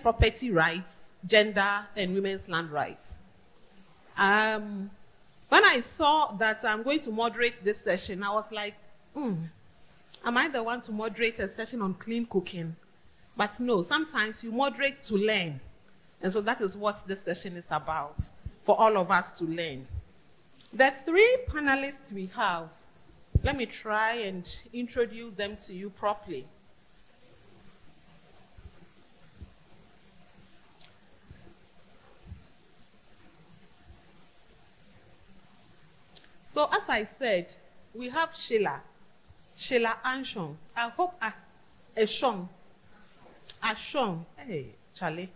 property rights, gender, and women's land rights. When I saw that I'm going to moderate this session, I was like, am I the one to moderate a session on clean cooking? But no, sometimes you moderate to learn. And so that is what this session is about, for all of us to learn. The three panelists we have, let me try and introduce them to you properly. So as I said, we have Sheila Anshon. I hope Ashon. Hey, Charlie.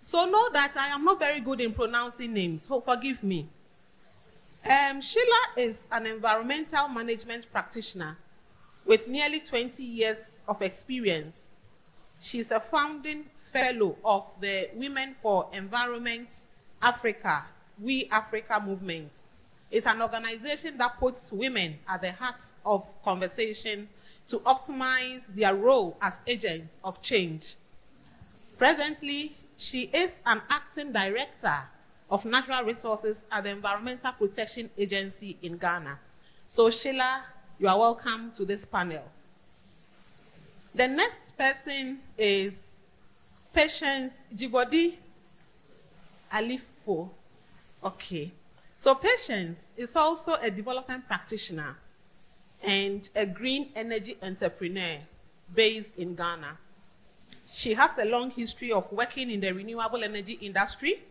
So know that I am not very good in pronouncing names, so forgive me. Sheila is an environmental management practitioner with nearly 20 years of experience. She's a founding fellow of the Women for Environment Africa, We Africa movement. It's an organization that puts women at the heart of conversation to optimize their role as agents of change. Presently, she is an acting director of natural resources at the Environmental Protection Agency in Ghana. So Sheila, you are welcome to this panel. The next person is Patience Jibodi Alifo. Okay. So Patience is also a development practitioner and a green energy entrepreneur based in Ghana. She has a long history of working in the renewable energy industry,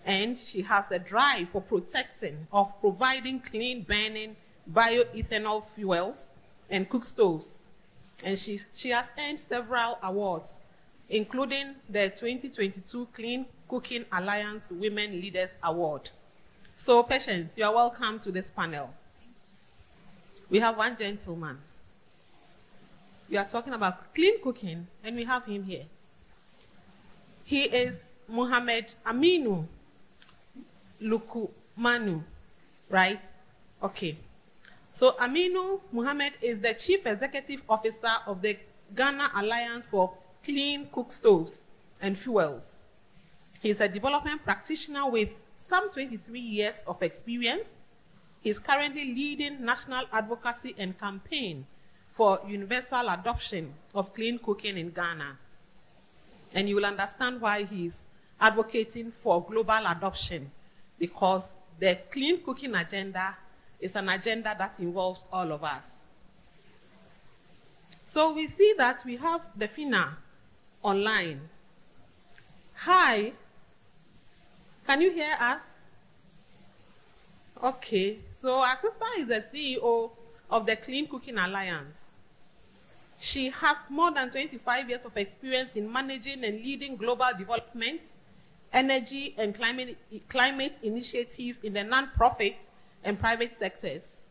and she has a drive for providing clean burning bioethanol fuels and cook stoves. And she has earned several awards, including the 2022 Clean Cooking Alliance Women Leaders Award. So Patience, you are welcome to this panel. We have one gentleman. We are talking about clean cooking, and we have him here. He is Mohamed Aminu Lukumanu, right? Okay. So Aminu Mohamed is the Chief Executive Officer of the Ghana Alliance for Clean Cook Stoves and Fuels. He is a development practitioner with some 23 years of experience. He is currently leading national advocacy and campaign for universal adoption of clean cooking in Ghana. And you will understand why he's advocating for global adoption, because the clean cooking agenda is an agenda that involves all of us. So we see that we have Defina online. Hi. Can you hear us? Okay, so our sister is the CEO of the Clean Cooking Alliance. She has more than 25 years of experience in managing and leading global development, energy, and climate initiatives in the non-profit and private sectors.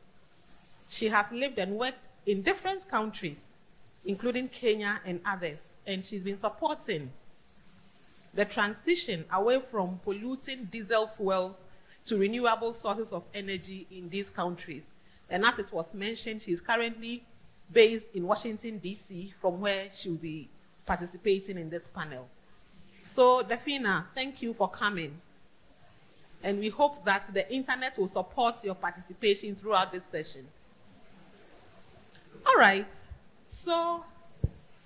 She has lived and worked in different countries, including Kenya and others, and she's been supporting the transition away from polluting diesel fuels to renewable sources of energy in these countries. And as it was mentioned, she's currently based in Washington, D.C., from where she'll be participating in this panel. So, Defina, thank you for coming. And we hope that the internet will support your participation throughout this session. All right, so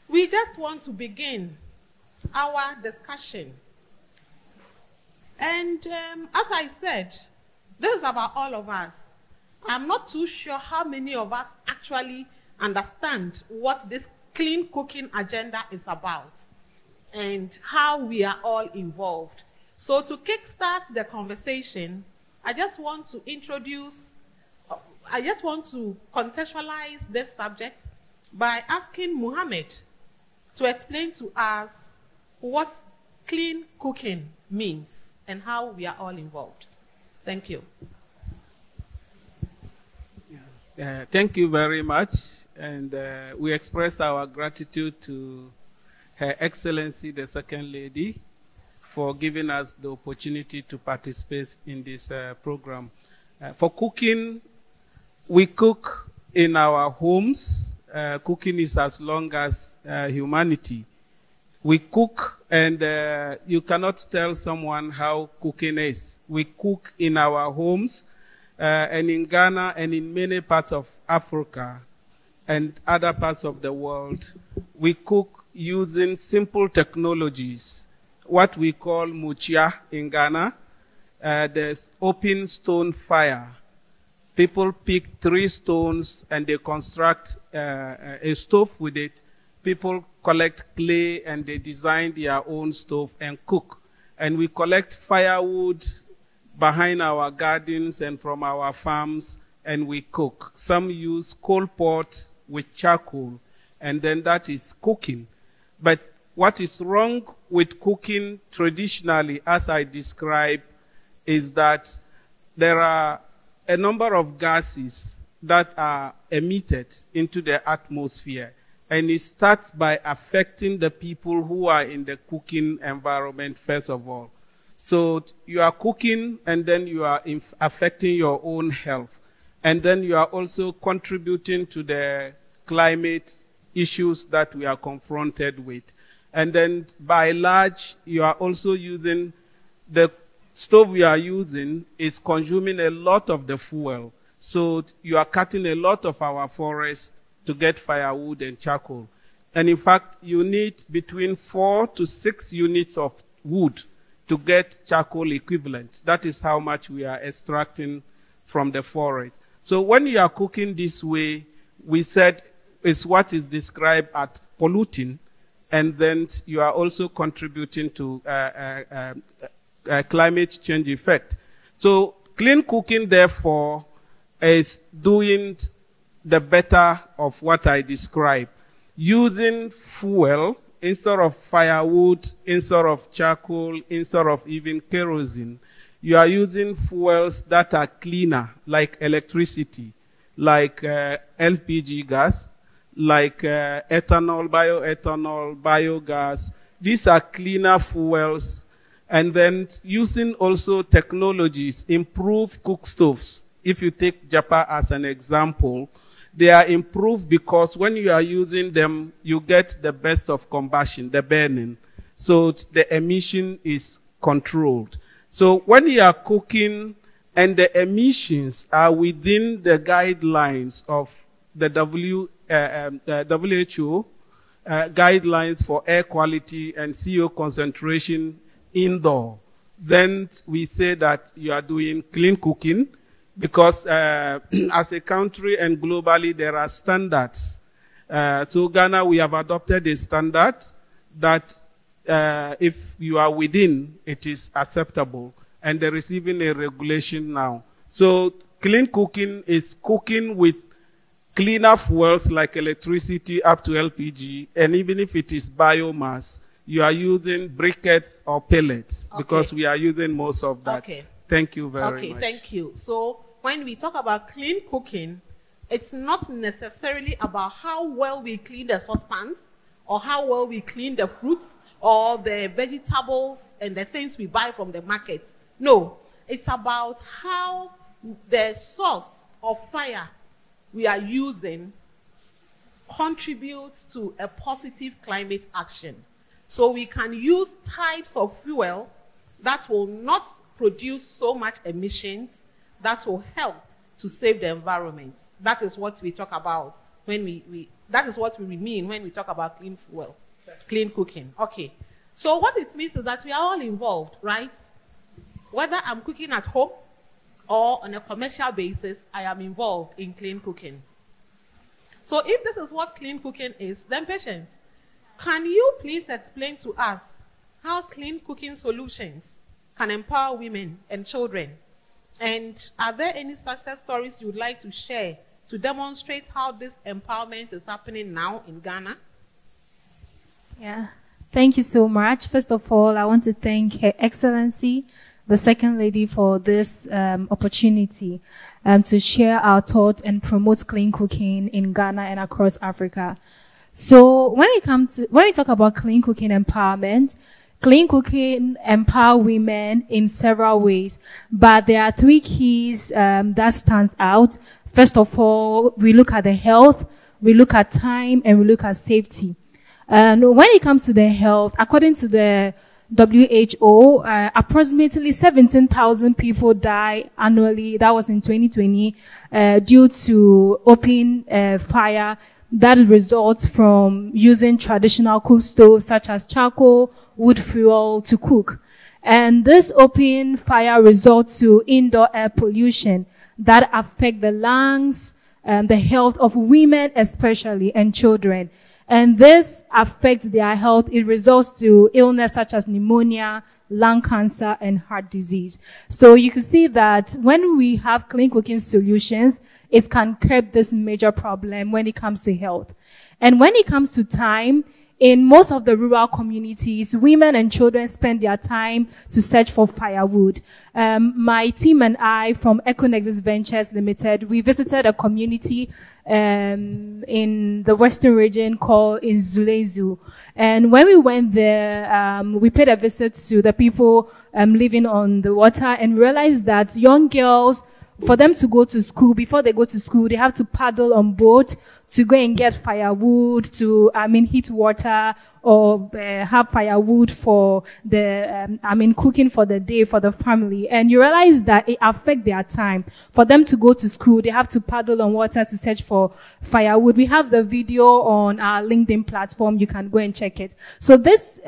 we just want to begin our discussion. And as I said, this is about all of us. I'm not too sure how many of us actually understand what this clean cooking agenda is about and how we are all involved. So to kickstart the conversation, I just want to contextualize this subject by asking Mohammed to explain to us what clean cooking means and how we are all involved. Thank you. Thank you very much. And we express our gratitude to Her Excellency, the Second Lady, for giving us the opportunity to participate in this program. For cooking, we cook in our homes. Cooking is as long as humanity. We cook, and you cannot tell someone how cooking is. We cook in our homes, and in Ghana and in many parts of Africa and other parts of the world. We cook using simple technologies, what we call muchia in Ghana. There's open stone fire. People pick 3 stones and they construct a stove with it. People collect clay and they design their own stove and cook. And we collect firewood behind our gardens and from our farms, and we cook. Some use coal pot with charcoal, and then that is cooking. But what is wrong with cooking traditionally, as I described, is that there are a number of gases that are emitted into the atmosphere, and it starts by affecting the people who are in the cooking environment first of all. So you are cooking, and then you are affecting your own health, and then you are also contributing to the climate issues that we are confronted with. And then by large, you are also using the stove we are using is consuming a lot of the fuel. So you are cutting a lot of our forest to get firewood and charcoal. And in fact, you need between 4 to 6 units of wood to get charcoal equivalent. That is how much we are extracting from the forest. So when you are cooking this way, we said it's what is described as polluting, and then you are also contributing to climate change effect. So clean cooking, therefore, is doing the better of what I described. Using fuel instead of firewood, instead of charcoal, instead of even kerosene. You are using fuels that are cleaner, like electricity, like LPG gas, like ethanol, bioethanol, biogas. These are cleaner fuels. And then using also technologies, improved cook stoves. If you take Japan as an example, they are improved because when you are using them, you get the best of combustion, the burning. So the emission is controlled. So when you are cooking and the emissions are within the guidelines of the WHO guidelines for air quality and CO concentration indoor, then we say that you are doing clean cooking, because as a country and globally there are standards. So Ghana, we have adopted a standard that if you are within, it is acceptable, and there is even a regulation now. So clean cooking is cooking with cleaner fuels like electricity up to LPG, and even if it is biomass, you are using briquettes or pellets, because we are using most of that. Okay. Thank you very much. Okay, thank you. So when we talk about clean cooking, it's not necessarily about how well we clean the saucepans or how well we clean the fruits or the vegetables and the things we buy from the markets. No, it's about how the source of fire we are using contributes to a positive climate action. So we can use types of fuel that will not produce so much emissions, that will help to save the environment. That is what we talk about when that is what we mean when we talk about clean fuel, clean cooking. Okay. So what it means is that we are all involved, right? Whether I'm cooking at home or on a commercial basis, I am involved in clean cooking. So if this is what clean cooking is, then Patience, can you please explain to us how clean cooking solutions can empower women and children? And are there any success stories you would like to share to demonstrate how this empowerment is happening now in Ghana? Yeah, thank you so much. First of all, I want to thank Her Excellency, the Second Lady, for this opportunity to share our thoughts and promote clean cooking in Ghana and across Africa. So when we talk about clean cooking empowerment, clean cooking empower women in several ways, but there are 3 keys that stands out. First of all, we look at the health, we look at time, and we look at safety. And when it comes to the health, according to the WHO, approximately 17,000 people die annually. That was in 2020, due to open fire that results from using traditional cook stoves such as charcoal, wood fuel to cook. And this open fire results to indoor air pollution that affect the lungs, the health of women especially, and children. And this affects their health. It results to illness such as pneumonia, lung cancer, and heart disease. So you can see that when we have clean cooking solutions, it can curb this major problem when it comes to health. And when it comes to time, in most of the rural communities, women and children spend their time to search for firewood. My team and I from Econexus Ventures Limited, we visited a community in the western region called Inzulezu. And when we went there, we paid a visit to the people living on the water and realized that young girls, for them to go to school, before they go to school, they have to paddle on boat to go and get firewood, to, heat water, or have firewood for the, cooking for the day for the family. And you realize that it affects their time. For them to go to school, they have to paddle on water to search for firewood. We have the video on our LinkedIn platform. You can go and check it. So this,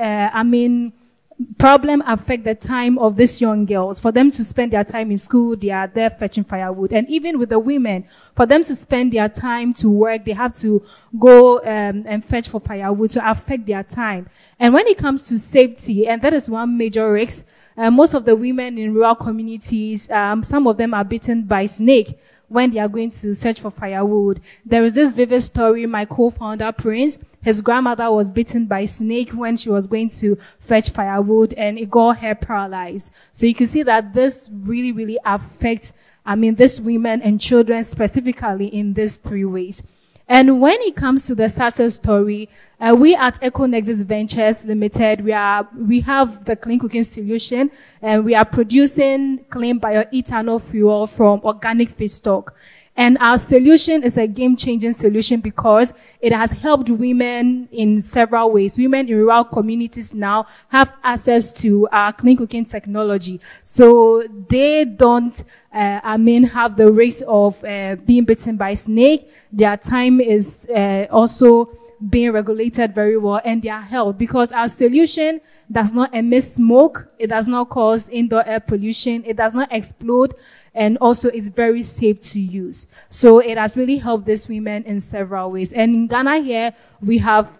problem affect the time of these young girls. For them to spend their time in school, they are there fetching firewood. And even with the women, for them to spend their time to work, they have to go and fetch for firewood to affect their time. And when it comes to safety, and that is one major risk, most of the women in rural communities, some of them are bitten by snake when they are going to search for firewood. There is this vivid story, my co-founder, Prince, his grandmother was bitten by a snake when she was going to fetch firewood, and it got her paralyzed. So you can see that this really, really affects, these women and children specifically in these three ways. And when it comes to the success story, we at Econexus Ventures Limited, we have the clean cooking solution, and we are producing clean bioethanol fuel from organic feedstock. And our solution is a game-changing solution because it has helped women in several ways. Women in rural communities now have access to our clean cooking technology. So they don't, have the risk of being bitten by snake. Their time is also being regulated very well, and their health, because our solution does not emit smoke, it does not cause indoor air pollution, it does not explode, and also it's very safe to use. So it has really helped these women in several ways. And in Ghana here, we have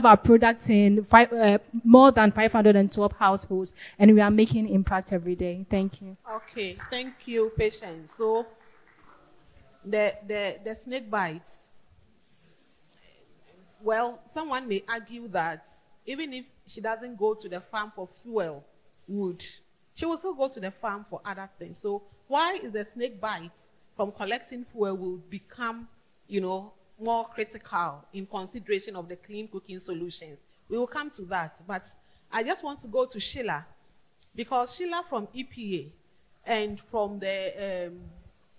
our products in more than 512 households, and we are making impact every day. Thank you. Okay, thank you, Patience. So the snake bites. Well, someone may argue that even if she doesn't go to the farm for fuel, wood, she will still go to the farm for other things. So why is the snake bites from collecting fuel will become, more critical in consideration of the clean cooking solutions? We will come to that. But I just want to go to Sheila, because Sheila from EPA and from the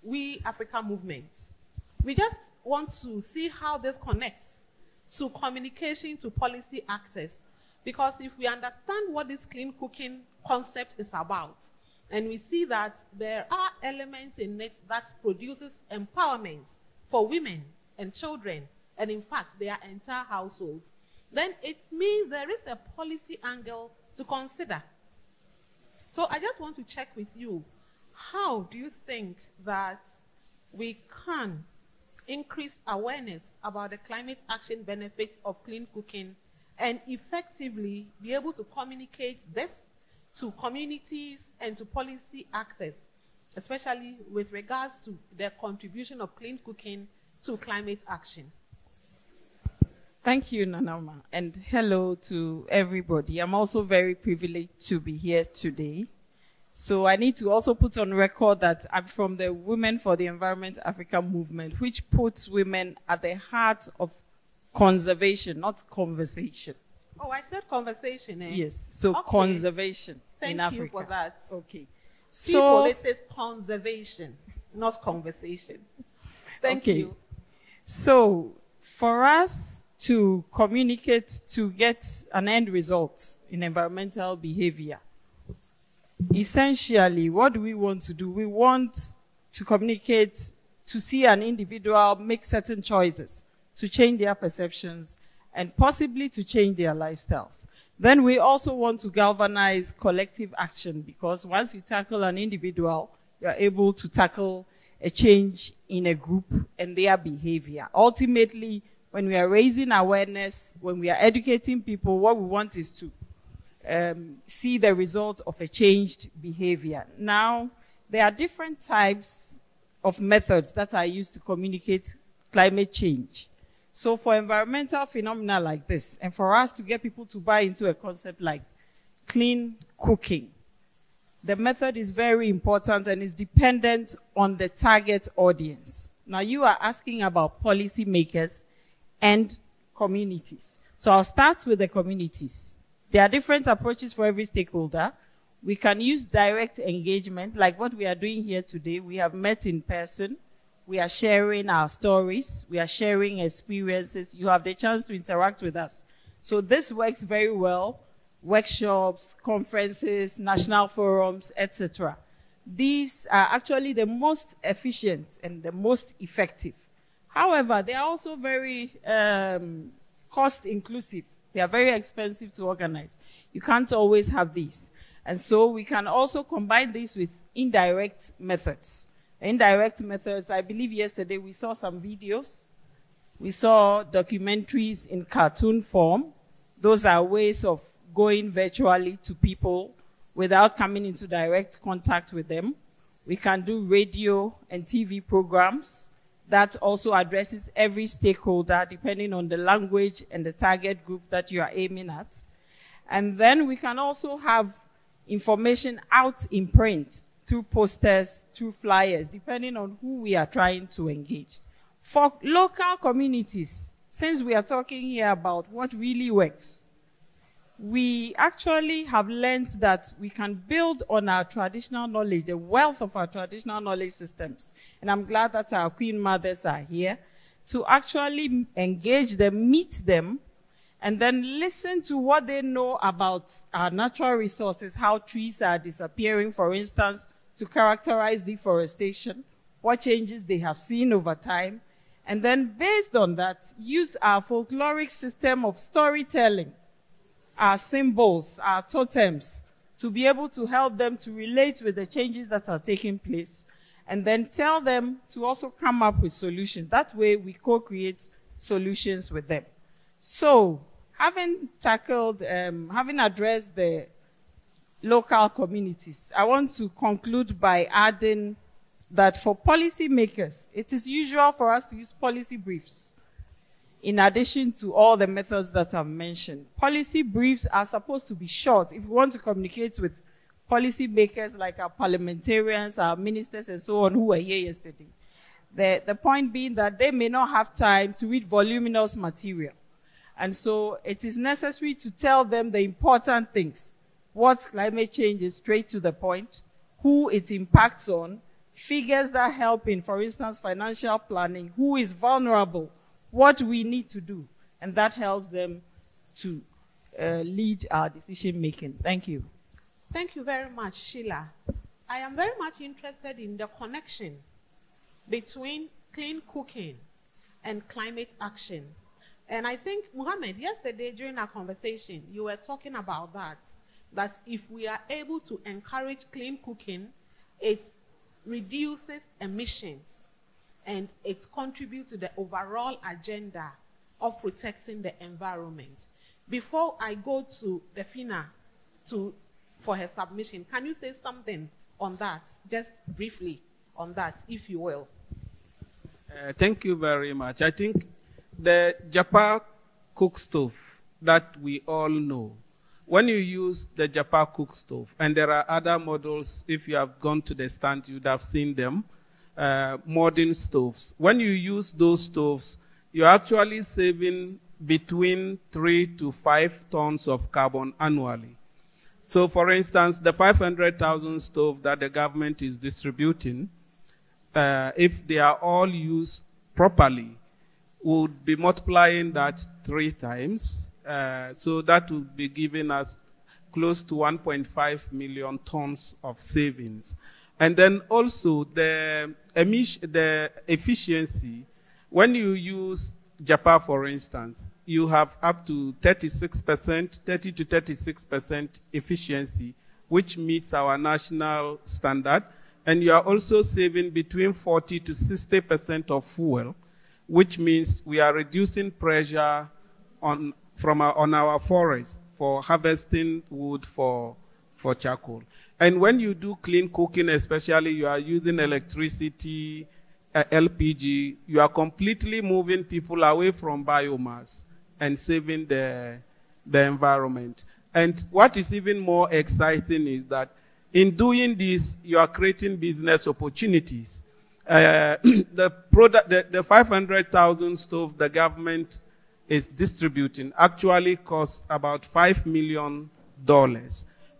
We Africa movement, we just want to see how this connects to communication to policy actors. Because if we understand what this clean cooking concept is about, and we see that there are elements in it that produces empowerment for women and children, and in fact their entire households, then it means there is a policy angle to consider. So I just want to check with you, how do you think that we can increase awareness about the climate action benefits of clean cooking and effectively be able to communicate this to communities and to policy actors, especially with regards to the contribution of clean cooking to climate action? Thank you, Nanama, and hello to everybody. I'm also very privileged to be here today. So I need to also put on record that I'm from the Women for the Environment Africa movement, which puts women at the heart of conservation, not conversation. Oh, I said conversation, eh? Yes, so okay. Conservation in Africa. Thank you for that. Okay. So it is conservation, not conversation. Thank you. So for us to communicate to get an end result in environmental behavior. Essentially, what do we want to do? We want to communicate to see an individual make certain choices, to change their perceptions, and possibly to change their lifestyles. Then we also want to galvanize collective action, because once you tackle an individual, you're able to tackle a change in a group and their behavior. Ultimately, when we are raising awareness, when we are educating people, what we want is to see the result of a changed behavior. Now, there are different types of methods that are used to communicate climate change. So for environmental phenomena like this, and for us to get people to buy into a concept like clean cooking, the method is very important and is dependent on the target audience. Now, you are asking about policymakers and communities. So I'll start with the communities. There are different approaches for every stakeholder. We can use direct engagement, like what we are doing here today. We have met in person. We are sharing our stories. We are sharing experiences. You have the chance to interact with us. So this works very well. Workshops, conferences, national forums, etc. These are actually the most efficient and the most effective. However, they are also very cost inclusive. They are very expensive to organize. You can't always have these. And so we can also combine these with indirect methods. Indirect methods, I believe yesterday we saw some videos. We saw documentaries in cartoon form. Those are ways of going virtually to people without coming into direct contact with them. We can do radio and TV programs that also addresses every stakeholder depending on the language and the target group that you are aiming at. And then we can also have information out in print through posters, through flyers, depending on who we are trying to engage. For local communities, since we are talking here about what really works, we actually have learned that we can build on our traditional knowledge, the wealth of our traditional knowledge systems. And I'm glad that our Queen Mothers are here to actually engage them, meet them, and then listen to what they know about our natural resources, how trees are disappearing, for instance, to characterize deforestation, what changes they have seen over time, and then based on that, use our folkloric system of storytelling, our symbols, our totems, to be able to help them to relate with the changes that are taking place, and then tell them to also come up with solutions. That way, we co-create solutions with them. So, having tackled, having addressed the local communities, I want to conclude by adding that for policymakers, it is usual for us to use policy briefs in addition to all the methods that I've mentioned. Policy briefs are supposed to be short. If we want to communicate with policymakers like our parliamentarians, our ministers, and so on, who were here yesterday, the point being that they may not have time to read voluminous material. And so it is necessary to tell them the important things. What climate change is, straight to the point, who it impacts on, figures that help in, for instance, financial planning, who is vulnerable, what we need to do, and that helps them to lead our decision making. Thank you. Thank you very much, Sheila. I am very much interested in the connection between clean cooking and climate action. And I think, Mohammed, yesterday during our conversation, you were talking about that if we are able to encourage clean cooking, it reduces emissions and it contributes to the overall agenda of protecting the environment. Before I go to Defina for her submission, can you say something on that, just briefly on that, if you will? Thank you very much. I think the Japa cook stove that we all know, when you use the Japa cook stove, and there are other models, if you have gone to the stand, you would have seen them, modern stoves. When you use those stoves, you're actually saving between 3 to 5 tons of carbon annually. So, for instance, the 500,000 stove that the government is distributing, if they are all used properly, would be multiplying that 3 times. So that would be giving us close to 1.5 million tons of savings. And then also the efficiency, when you use Japan, for instance, you have up to 36%, 30 to 36% efficiency, which meets our national standard. And you are also saving between 40 to 60% of fuel, which means we are reducing pressure on our forests for harvesting wood for charcoal. And when you do clean cooking, especially, you are using electricity, LPG, you are completely moving people away from biomass and saving the environment. And what is even more exciting is that in doing this, you are creating business opportunities. The 500,000 stove the government is distributing actually costs about $5 million.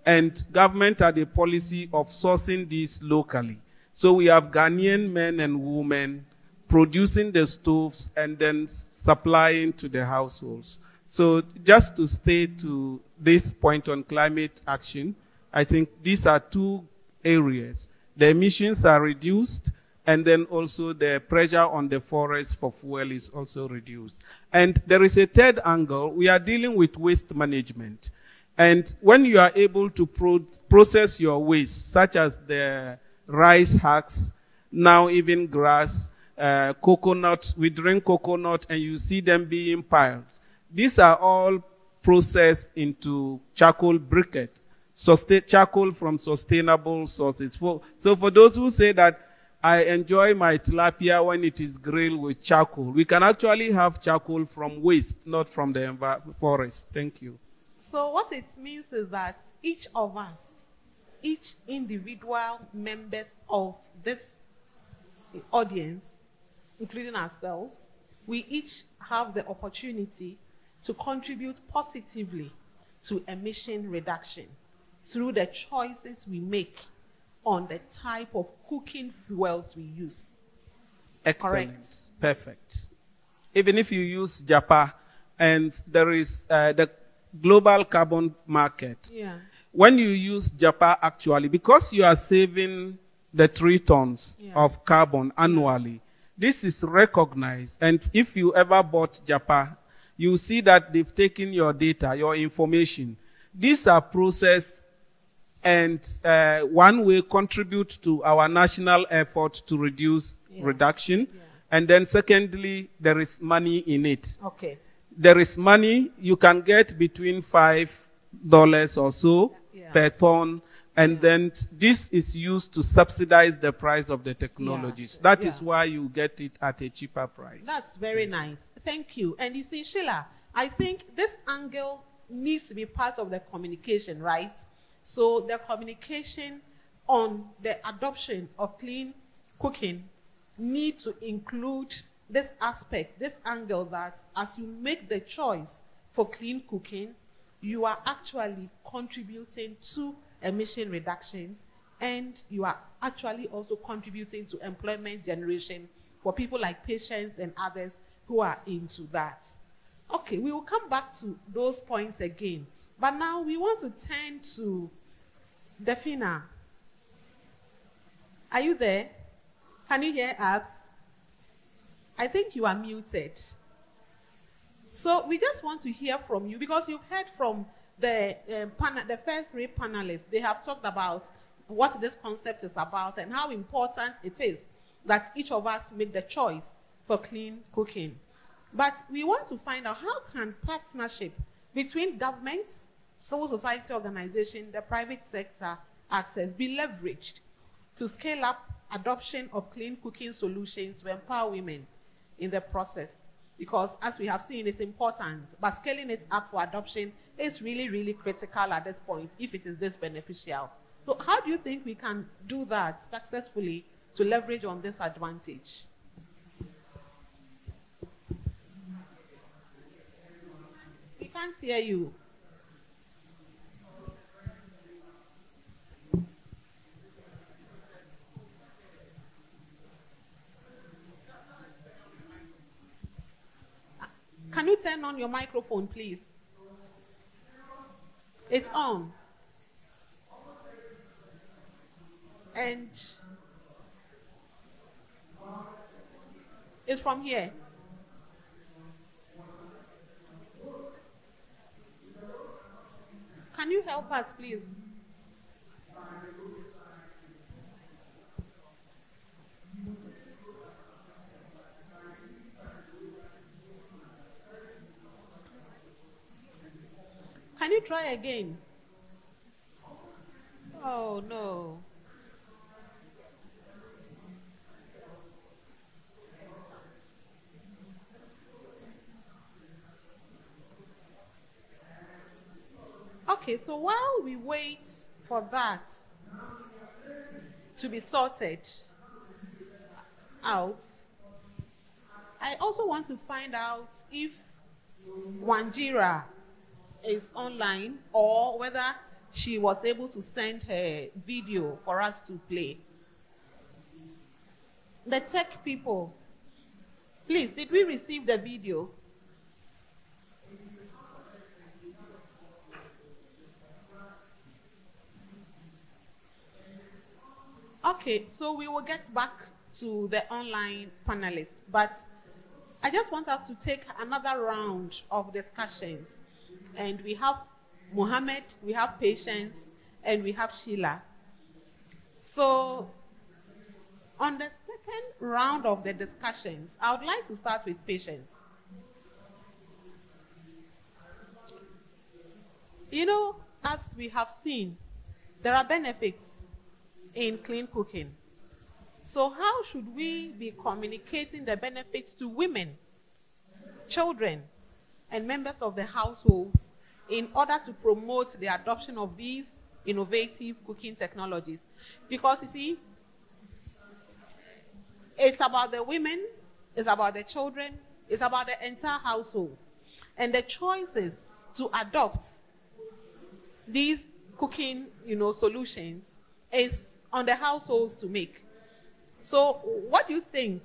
And government had a policy of sourcing these locally. So we have Ghanaian men and women producing the stoves and then supplying to the households. So just to stay to this point on climate action, I think these are 2 areas. The emissions are reduced, and then also the pressure on the forest for fuel is also reduced. And there is a third angle. We are dealing with waste management. And when you are able to process your waste, such as the rice husks, now even grass, coconut, we drink coconut and you see them being piled. These are all processed into charcoal briquette, charcoal from sustainable sources. So for those who say that I enjoy my tilapia when it is grilled with charcoal, we can actually have charcoal from waste, not from the forest. Thank you. So what it means is that each of us, each individual members of this audience, including ourselves, we each have the opportunity to contribute positively to emission reduction through the choices we make on the type of cooking fuels we use. Excellent. Correct? Perfect. Even if you use Japan, and there is the global carbon market. Yeah. When you use Japan, actually, because you are saving the 3 tons of carbon annually, this is recognized. And if you ever bought Japan, you see that they've taken your data, your information. These are processed and one way contribute to our national effort to reduce reduction. Yeah. And then secondly, there is money in it. Okay. There is money. You can get between $5 or so per ton. And then this is used to subsidize the price of the technologies. That is why you get it at a cheaper price. That's very nice. Thank you. And you see, Sheila, I think this angle needs to be part of the communication, right? So the communication on the adoption of clean cooking need to include this aspect, this angle, that as you make the choice for clean cooking, you are actually contributing to emission reductions, and you are actually also contributing to employment generation for people like patients and others who are into that. Okay, we will come back to those points again, but now we want to turn to Defina. Are you there? Can you hear us? I think you are muted. So we just want to hear from you, because you've heard from the first 3 panelists. They have talked about what this concept is about and how important it is that each of us make the choice for clean cooking. But we want to find out, how can partnership between governments, civil society organizations, the private sector actors be leveraged to scale up adoption of clean cooking solutions to empower women in the process? Because as we have seen, it's important, but scaling it up for adoption is really, really critical at this point if it is this beneficial. So how do you think we can do that successfully to leverage on this advantage? We can't hear you. turn on your microphone, please? It's on. And it's from here. Can you help us, please? Can you try again? Oh, no. Okay, so while we wait for that to be sorted out, I also want to find out if Wanjira is online or whether she was able to send her video for us to play. The tech people, please, did we receive the video? Okay, so we will get back to the online panelists, but I just want us to take another round of discussions. And we have Mohammed, we have Patience, and we have Sheila. So on the second round of the discussions, I would like to start with Patience. You know, as we have seen, there are benefits in clean cooking. So how should we be communicating the benefits to women, children, and members of the households in order to promote the adoption of these innovative cooking technologies? Because you see, it's about the women, it's about the children, it's about the entire household. And the choices to adopt these cooking, solutions is on the households to make. So what do you think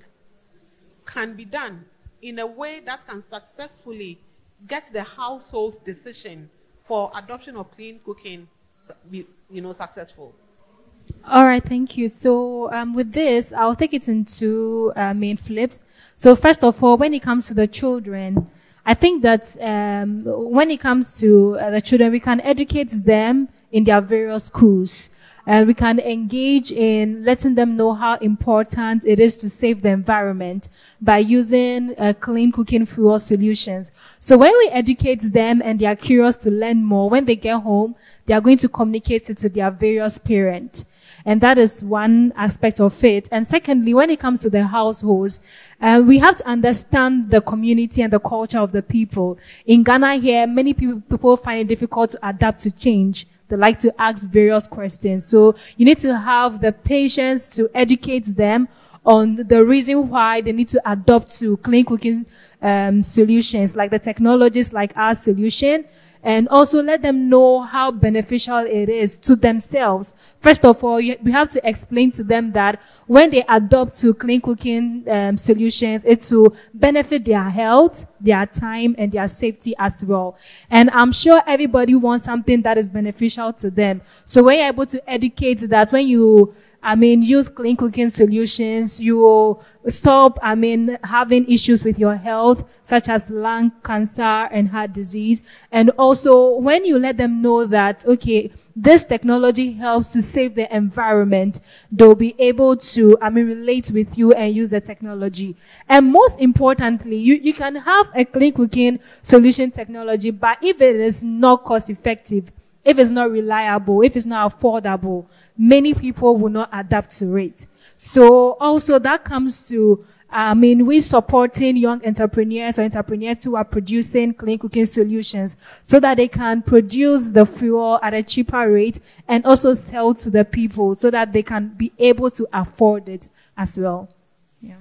can be done in a way that can successfully get the household decision for adoption of clean cooking, successful? All right, thank you. So with this, I'll take it into main flips. So first of all, when it comes to the children, I think that when it comes to the children, we can educate them in their various schools. We can engage in letting them know how important it is to save the environment by using clean cooking fuel solutions. So when we educate them and they are curious to learn more, when they get home, they are going to communicate it to their various parents. And that is one aspect of it. And secondly, when it comes to the households, we have to understand the community and the culture of the people. In Ghana here, many people find it difficult to adapt to change. They like to ask various questions. So you need to have the patience to educate them on the reason why they need to adopt to clean cooking solutions, like the technologies like our solution, and also let them know how beneficial it is to themselves. First of all, we have to explain to them that when they adopt to clean cooking solutions, it will benefit their health, their time, and their safety as well. And I'm sure everybody wants something that is beneficial to them. So when you're able to educate that when you use clean cooking solutions, you will stop, having issues with your health, such as lung cancer and heart disease. And also, when you let them know that, okay, this technology helps to save the environment, they'll be able to, relate with you and use the technology. And most importantly, you can have a clean cooking solution technology, but if it is not cost effective, if it's not reliable, if it's not affordable, many people will not adapt to it. So also that comes to, we supporting young entrepreneurs or entrepreneurs who are producing clean cooking solutions so that they can produce the fuel at a cheaper rate and also sell to the people so that they can be able to afford it as well. Yeah.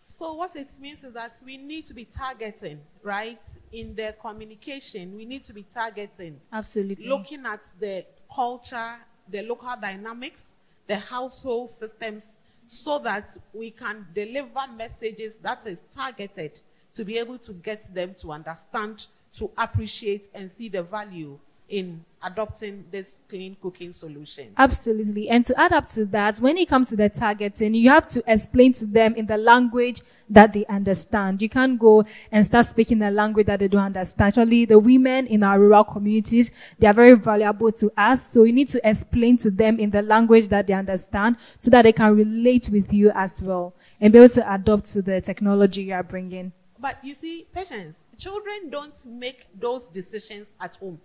So what it means is that we need to be targeting, right? In the communication, we need to be targeting. Absolutely. Looking at the culture, the local dynamics, the household systems, so that we can deliver messages that is targeted to be able to get them to understand, to appreciate, and see the value in adopting this clean cooking solution? Absolutely. And to add up to that, when it comes to the targeting, you have to explain to them in the language that they understand. You can't go and start speaking a language that they don't understand. Actually, the women in our rural communities, they are very valuable to us. So you need to explain to them in the language that they understand so that they can relate with you as well and be able to adapt to the technology you are bringing. But you see, Patience, children don't make those decisions at home.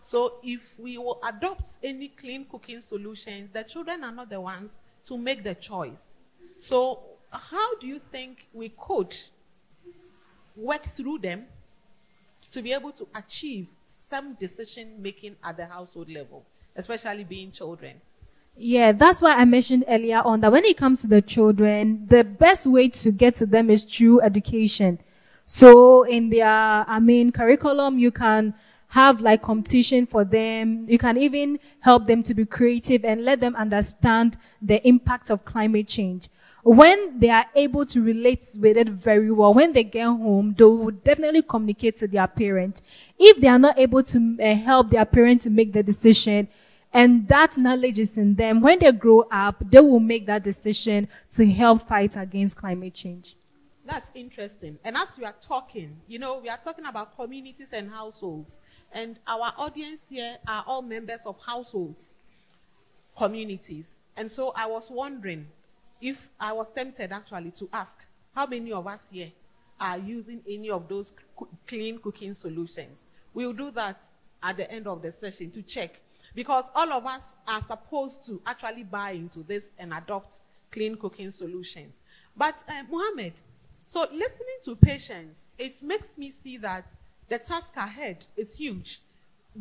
So if we will adopt any clean cooking solutions, the children are not the ones to make the choice. So how do you think we could work through them to be able to achieve some decision making at the household level, especially being children? Yeah, that's why I mentioned earlier on that when it comes to the children, the best way to get to them is through education. So in their, curriculum, you can have like competition for them. You can even help them to be creative and let them understand the impact of climate change. When they are able to relate with it very well, when they get home, they will definitely communicate to their parents. If they are not able to help their parents to make the decision, and that knowledge is in them, when they grow up, they will make that decision to help fight against climate change. That's interesting. And as we are talking, we are talking about communities and households. And our audience here are all members of households, communities. And so I was wondering if I was tempted actually to ask how many of us here are using any of those clean cooking solutions. We'll do that at the end of the session to check, because all of us are supposed to actually buy into this and adopt clean cooking solutions. But Mohammed, so listening to Patience, it makes me see that the task ahead is huge.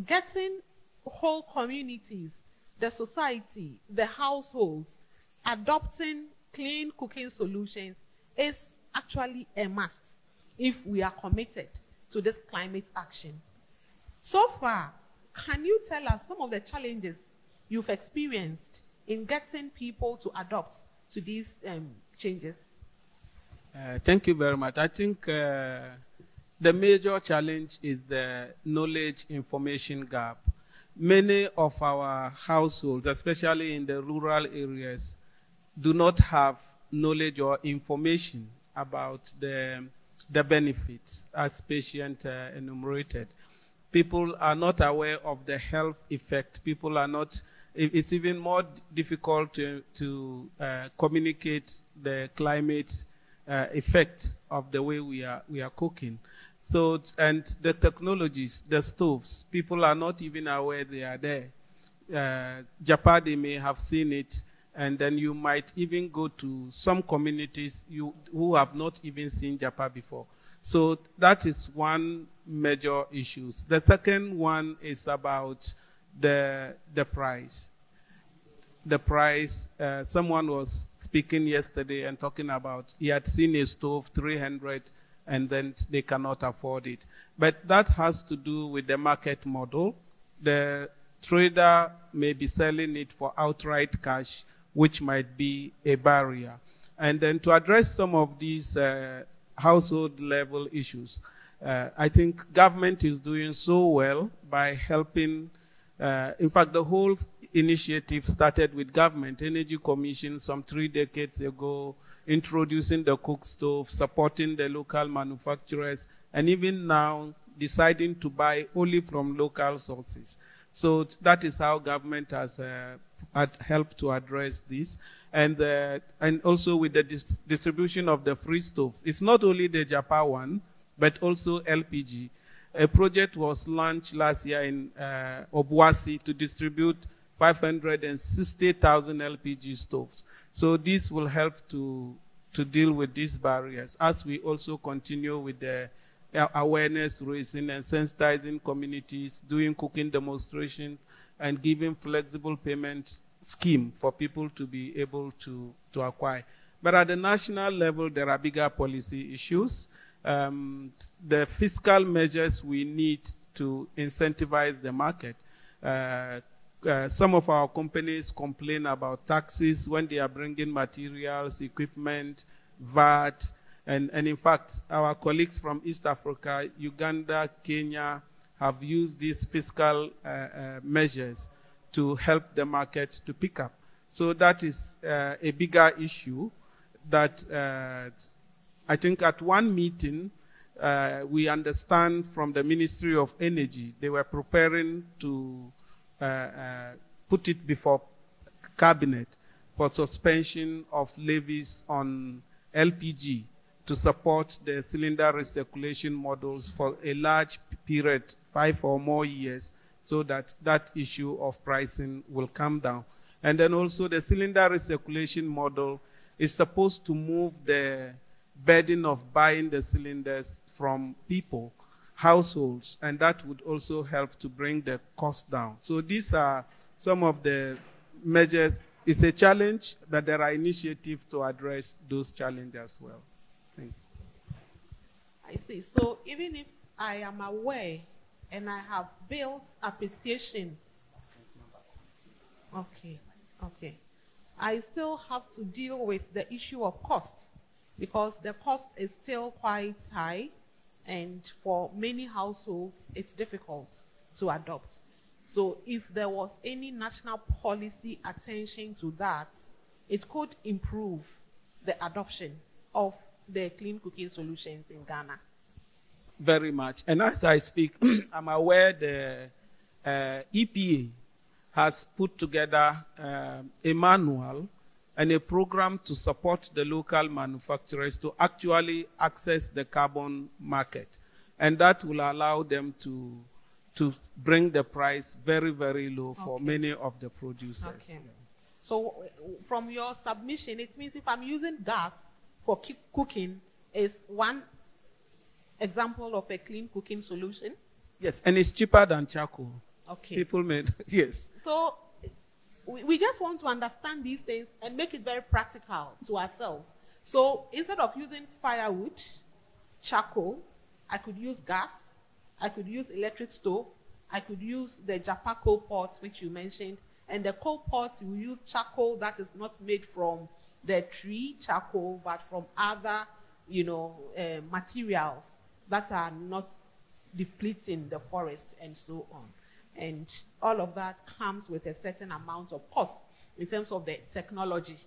Getting whole communities, the society, the households, adopting clean cooking solutions is actually a must if we are committed to this climate action. So far, can you tell us some of the challenges you've experienced in getting people to adopt to these changes? Thank you very much. I think the major challenge is the knowledge information gap. Many of our households, especially in the rural areas, do not have knowledge or information about the benefits as patient enumerated. People are not aware of the health effect. People are not, it's even more difficult to communicate the climate effect of the way we are cooking. So, and the technologies, the stoves, people are not even aware they are there. Japan, they may have seen it, and then you might even go to some communities who have not even seen Japan before. So that is one major issue. The second one is about the price. The price, someone was speaking yesterday and talking about he had seen a stove 300 and then they cannot afford it. But that has to do with the market model. The trader may be selling it for outright cash, which might be a barrier. And then to address some of these household level issues, I think government is doing so well by helping. In fact, the whole initiative started with Government Energy Commission some 3 decades ago, introducing the cook stove, supporting the local manufacturers, and even now deciding to buy only from local sources. So that is how government has helped to address this. And also with the distribution of the free stoves. It's not only the Japan one, but also LPG. A project was launched last year in Obuasi to distribute 560,000 LPG stoves. So this will help to deal with these barriers as we also continue with the awareness raising and sensitizing communities, doing cooking demonstrations, and giving flexible payment scheme for people to be able to acquire. But at the national level, there are bigger policy issues. The fiscal measures we need to incentivize the market. Some of our companies complain about taxes when they are bringing materials, equipment, VAT, And in fact, our colleagues from East Africa, Uganda, Kenya, have used these fiscal measures to help the market to pick up. So that is a bigger issue that I think at one meeting, we understand from the Ministry of Energy, they were preparing to put it before Cabinet for suspension of levies on LPG to support the cylinder recirculation models for a large period, 5 or more years, so that that issue of pricing will come down. And then also the cylinder recirculation model is supposed to move the burden of buying the cylinders from people, households, and that would also help to bring the cost down. So these are some of the measures. It's a challenge, but there are initiatives to address those challenges as well. Thank you. I see. So even if I am aware and I have built appreciation, okay, I still have to deal with the issue of cost, because the cost is still quite high, and for many households, it's difficult to adopt. So if there was any national policy attention to that, it could improve the adoption of the clean cooking solutions in Ghana. Very much. And as I speak, I'm aware the EPA has put together a manual and a program to support the local manufacturers to actually access the carbon market. And that will allow them to bring the price very, very low for many of the producers. Okay. So from your submission, it means if I'm using gas for cooking, is one example of a clean cooking solution? Yes, and it's cheaper than charcoal. Okay. People made, yes. So we just want to understand these things and make it very practical to ourselves. So instead of using firewood, charcoal, I could use gas, I could use electric stove, I could use the Japa coal pot, which you mentioned, and the coal pot, we use charcoal that is not made from the tree charcoal, but from other, materials that are not depleting the forest and so on. And all of that comes with a certain amount of cost in terms of the technology,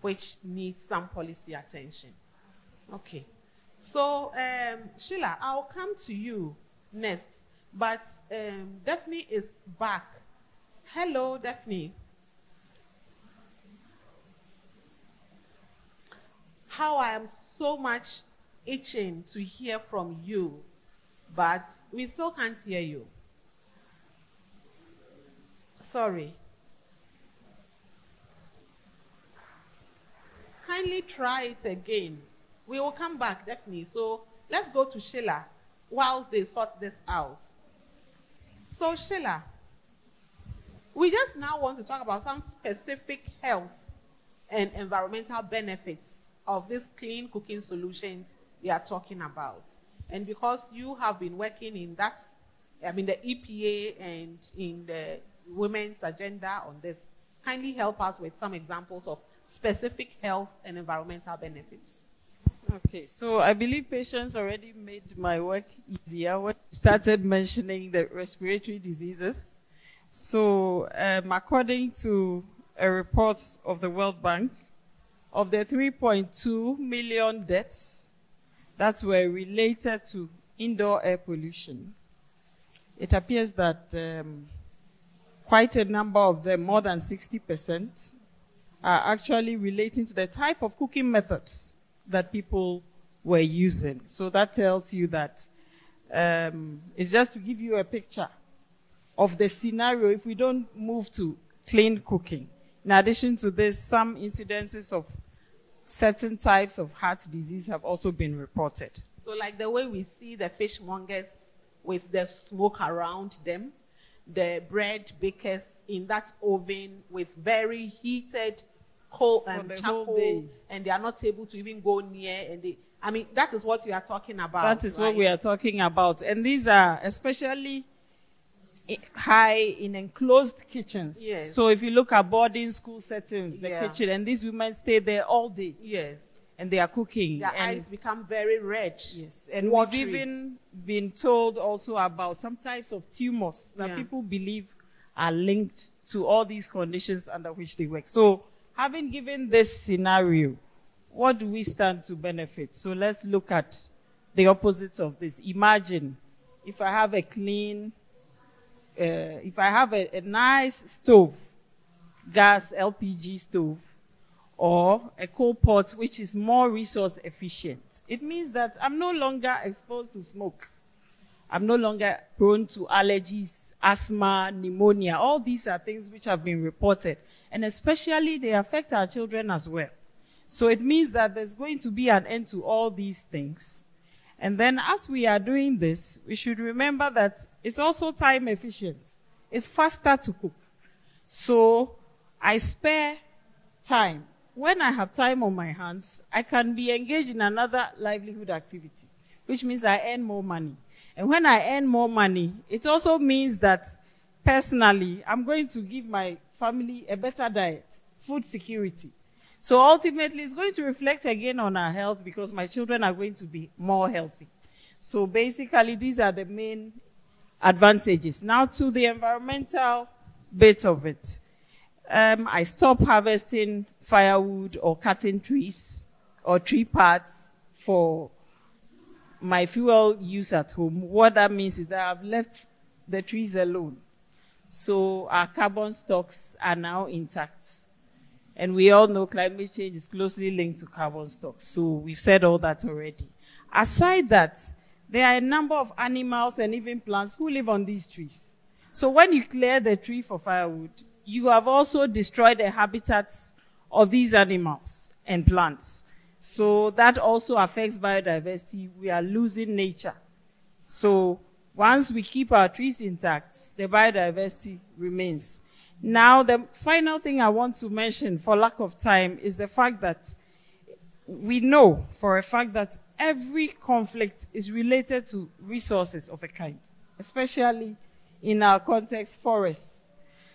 which needs some policy attention. Okay. So, Sheila, I'll come to you next, but Daphne is back. Hello, Daphne. How I am so much itching to hear from you, but we still can't hear you. Sorry. Kindly try it again. We will come back, definitely. So let's go to Sheila whilst they sort this out. So Sheila, we just now want to talk about some specific health and environmental benefits of these clean cooking solutions we are talking about. And because you have been working in that, the EPA and in the women's agenda on this, kindly help us with some examples of specific health and environmental benefits. Okay, so I believe Patience already made my work easier when we started mentioning the respiratory diseases. So according to a report of the World Bank, of the 3.2 million deaths that were related to indoor air pollution, it appears that quite a number of them, more than 60%, are actually relating to the type of cooking methods that people were using. So that tells you that it's just to give you a picture of the scenario if we don't move to clean cooking. In addition to this, some incidences of certain types of heart disease have also been reported. So like the way we see the fishmongers with the smoke around them, the bread bakers in that oven with very heated coal and charcoal, and they are not able to even go near, and that is what you are talking about. That is what we are talking about. And these are especially high in enclosed kitchens. Yes. So if you look at boarding school settings, the kitchen, and these women stay there all day. Yes. and they are cooking. Their eyes become very red. Yes, and watery. we've even been told also about some types of tumors that people believe are linked to all these conditions under which they work. So, having given this scenario, what do we stand to benefit? So let's look at the opposite of this. Imagine if I have a clean, if I have a nice stove, gas, LPG stove, or a coal pot which is more resource efficient. It means that I'm no longer exposed to smoke. I'm no longer prone to allergies, asthma, pneumonia. All these are things which have been reported. And especially they affect our children as well. So it means that there's going to be an end to all these things. And then as we are doing this, we should remember that it's also time efficient. It's faster to cook. So I spare time. When I have time on my hands, I can be engaged in another livelihood activity, which means I earn more money. And when I earn more money, it also means that personally, I'm going to give my family a better diet, food security. So ultimately, it's going to reflect again on our health because my children are going to be more healthy. So basically, these are the main advantages. Now to the environmental bit of it. I stop harvesting firewood or cutting trees or tree parts for my fuel use at home. What that means is that I've left the trees alone. So our carbon stocks are now intact. And we all know climate change is closely linked to carbon stocks. So we've said all that already. Aside that, there are a number of animals and even plants who live on these trees. So when you clear the tree for firewood, you have also destroyed the habitats of these animals and plants. So that also affects biodiversity. We are losing nature. So once we keep our trees intact, the biodiversity remains. Now, the final thing I want to mention for lack of time is the fact that we know for a fact that every conflict is related to resources of a kind, especially in our context, forests.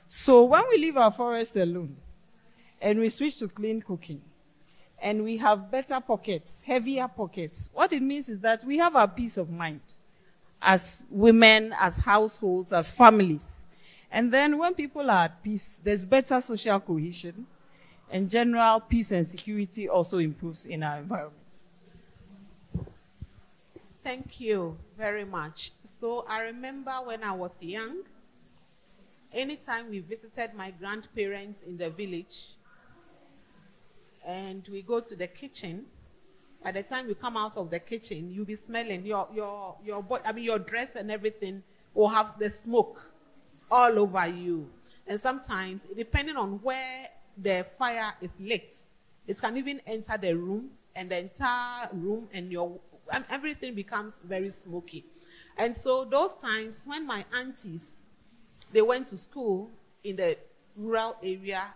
So when we leave our forests alone and we switch to clean cooking and we have better pockets, heavier pockets, what it means is that we have our peace of mind as women, as households, as families. And then when people are at peace, there's better social cohesion, and general peace and security also improves in our environment. Thank you very much. So I remember when I was young, anytime we visited my grandparents in the village, and we go to the kitchen, by the time you come out of the kitchen, you'll be smelling your dress and everything will have the smoke all over you. And sometimes, depending on where the fire is lit, it can even enter the room, and the entire room and everything becomes very smoky. And so those times when my aunties, they went to school in the rural area,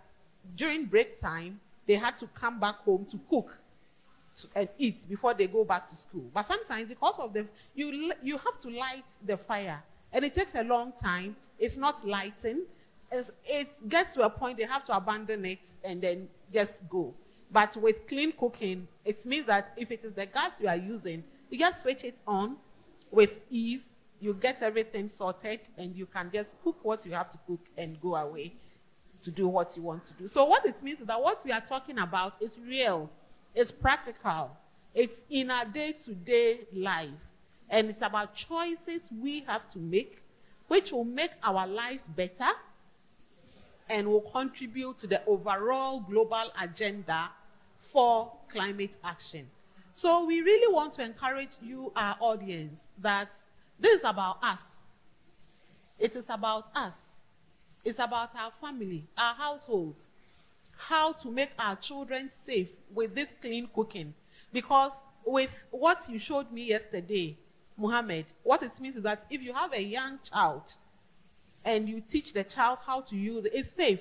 during break time, they had to come back home to cook and eat before they go back to school. But sometimes, because of you have to light the fire, and it takes a long time. It's not lighting. It gets to a point they have to abandon it and then just go. But with clean cooking, it means that if it is the gas you are using, you just switch it on with ease. You get everything sorted, and you can just cook what you have to cook and go away to do what you want to do. So what it means is that what we are talking about is real. It's practical. It's in our day-to-day life. And it's about choices we have to make, which will make our lives better and will contribute to the overall global agenda for climate action. So we really want to encourage you, our audience, that this is about us. It is about us. It's about our family, our households, how to make our children safe with this clean cooking. Because with what you showed me yesterday, Muhammad, what it means is that if you have a young child and you teach the child how to use it, it's safe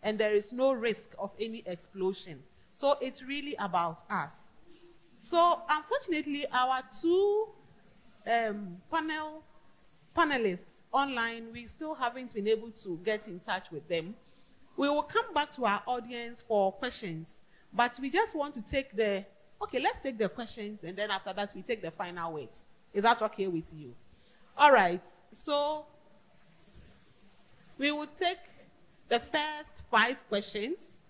and there is no risk of any explosion. So it's really about us. So unfortunately, our two panelists online, we still haven't been able to get in touch with them. We will come back to our audience for questions, but we just want to take the Okay, let's take the questions, and then after that, we take the final words. Is that okay with you? All right. So we will take the first 5 questions,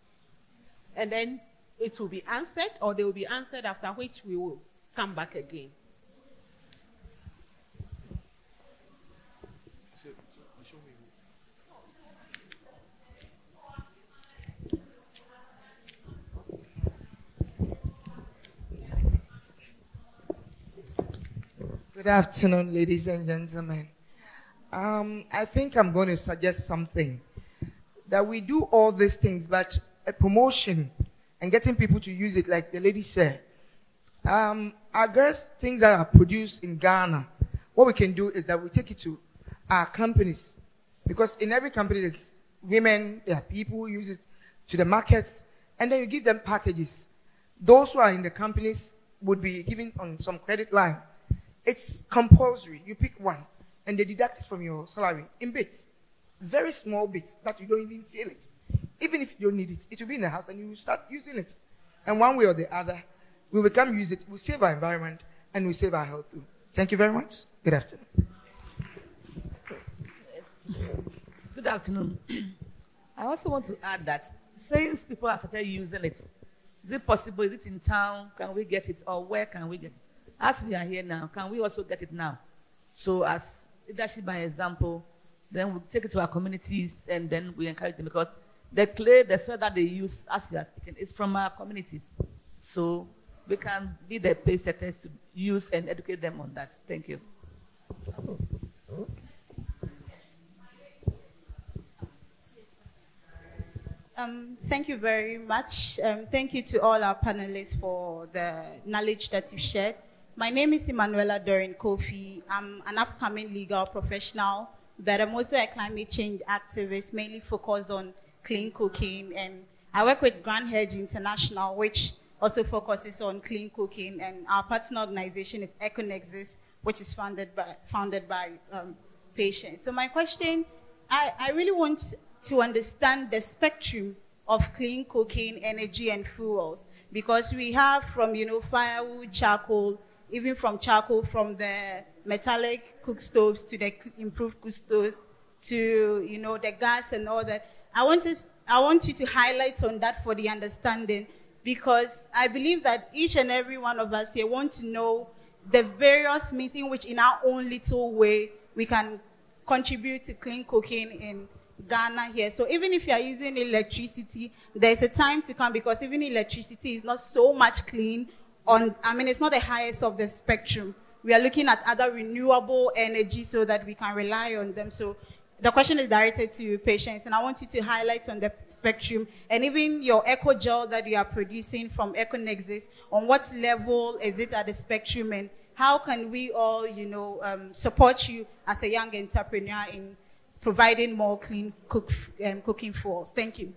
and then it will be answered, or they will be answered, after which we will come back again. Good afternoon, ladies and gentlemen. I think I'm going to suggest something. That we do all these things, but a promotion and getting people to use it, like the lady said. I guess things that are produced in Ghana, what we can do is that we take it to our companies. Because in every company, there's women, there are people who use it to the markets, and then you give them packages. Those who are in the companies would be given on some credit line. It's compulsory. You pick one, and they deduct it from your salary in bits. Very small bits that you don't even feel it. Even if you don't need it, it will be in the house, and you will start using it. And one way or the other, we will come use it. We'll save our environment, and we'll save our health too. Thank you very much. Good afternoon. Good afternoon. I also want to add that since people have started using it, is it possible? Is it in town? Can we get it? Or where can we get it? As we are here now, can we also get it now? So as leadership by example, then we take it to our communities and then we encourage them, because the clay, the soil that they use, as you are speaking, is from our communities. So we can be the pace setters to use and educate them on that. Thank you. Thank you very much. Thank you to all our panelists for the knowledge that you shared. My name is Emanuela Dorin Kofi. I'm an upcoming legal professional, but I'm also a climate change activist, mainly focused on clean cooking. And I work with Grand Hedge International, which also focuses on clean cooking. And our partner organization is Econexis, which is founded by patients. So my question, I really want to understand the spectrum of clean cooking, energy, and fuels, because we have from, firewood, charcoal, even from charcoal, from the metallic cook stoves to the improved cook stoves to, the gas and all that. I want you to highlight on that for the understanding, because I believe that each and every one of us here want to know the various means in which, in our own little way, we can contribute to clean cooking in Ghana here. So even if you are using electricity, there's a time to come, because even electricity is not so much clean. It's not the highest of the spectrum. We are looking at other renewable energy so that we can rely on them. So the question is directed to patients, and I want you to highlight on the spectrum, and even your eco gel that you are producing from Econexis, on what level is it at the spectrum, and how can we all, support you as a young entrepreneur in providing more clean cooking fuels. Thank you.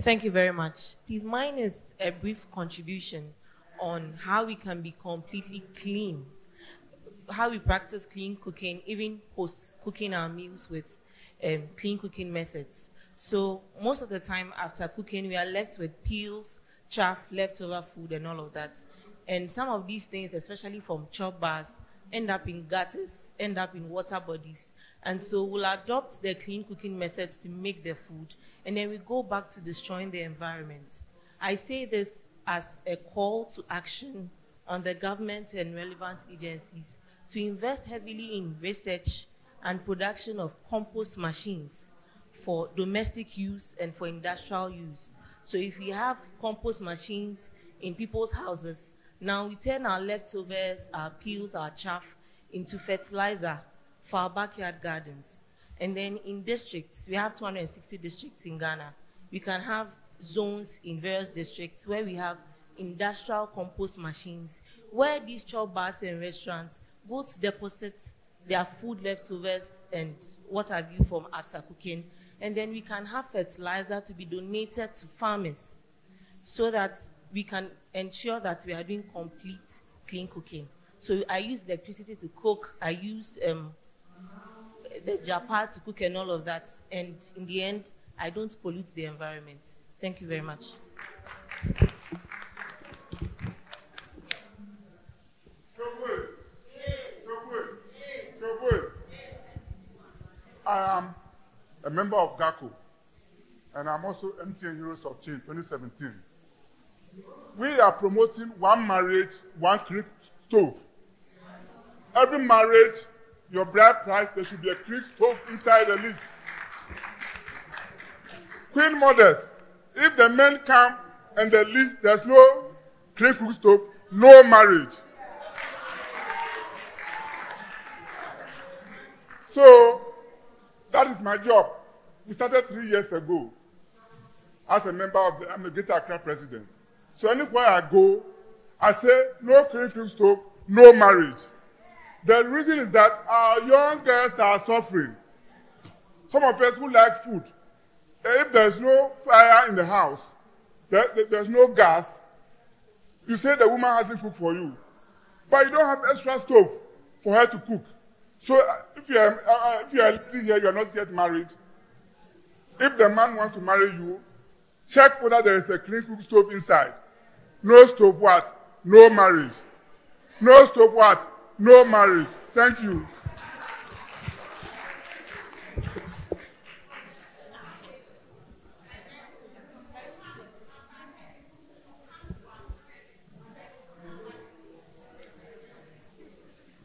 Thank you very much. Please, mine is a brief contribution on how we can be completely clean, how we practice clean cooking, even post cooking our meals with clean cooking methods. So most of the time after cooking, we are left with peels, chaff, leftover food, and all of that. And some of these things, especially from chop bars, end up in gutters, end up in water bodies. And so we'll adopt the clean cooking methods to make the food, and then we go back to destroying the environment. I say this as a call to action on the government and relevant agencies to invest heavily in research and production of compost machines for domestic use and for industrial use. So if we have compost machines in people's houses, now we turn our leftovers, our peels, our chaff into fertilizer for our backyard gardens. And then in districts, we have 260 districts in Ghana. We can have zones in various districts where we have industrial compost machines, where these chop bars and restaurants go to deposit their food leftovers and what have you from after cooking. And then we can have fertilizer to be donated to farmers so that we can ensure that we are doing complete clean cooking. So I use electricity to cook. I use the japa to cook and all of that. And in the end, I don't pollute the environment. Thank you very much. I am a member of GACO, and I'm also MTN Heroes of Change 2017. We are promoting one marriage, one Crick stove. Every marriage, your bride price, there should be a Crick stove inside the list. Queen mothers, if the men come and the list, there's no Crick stove, no marriage. So, that is my job. We started 3 years ago as a member of I'm the Greater Accra president. So anywhere I go, I say no cooking stove, no marriage. The reason is that our young girls are suffering. Some of us who like food, if there's no fire in the house, there's no gas, you say the woman hasn't cooked for you. But you don't have extra stove for her to cook. So if you are living here, you are not yet married. If the man wants to marry you, check whether there is a clean cook stove inside. No stove what? No marriage. No stove what? No marriage. Thank you.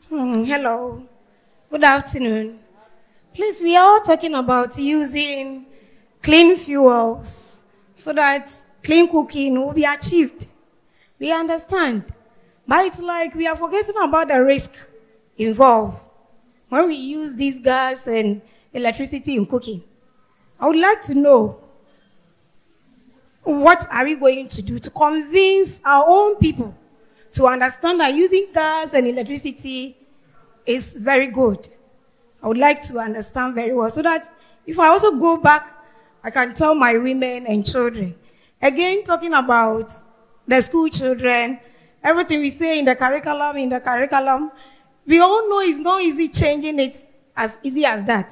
Hello. Good afternoon. Please, we are all talking about using clean fuels so that clean cooking will be achieved. We understand. But it's like we are forgetting about the risk involved when we use this gas and electricity in cooking. I would like to know, what are we going to do to convince our own people to understand that using gas and electricity is very good? I would like to understand very well so that if I also go back, I can tell my women and children. Again, talking about the school children, everything we say in the curriculum, we all know it's not easy changing it as easy as that.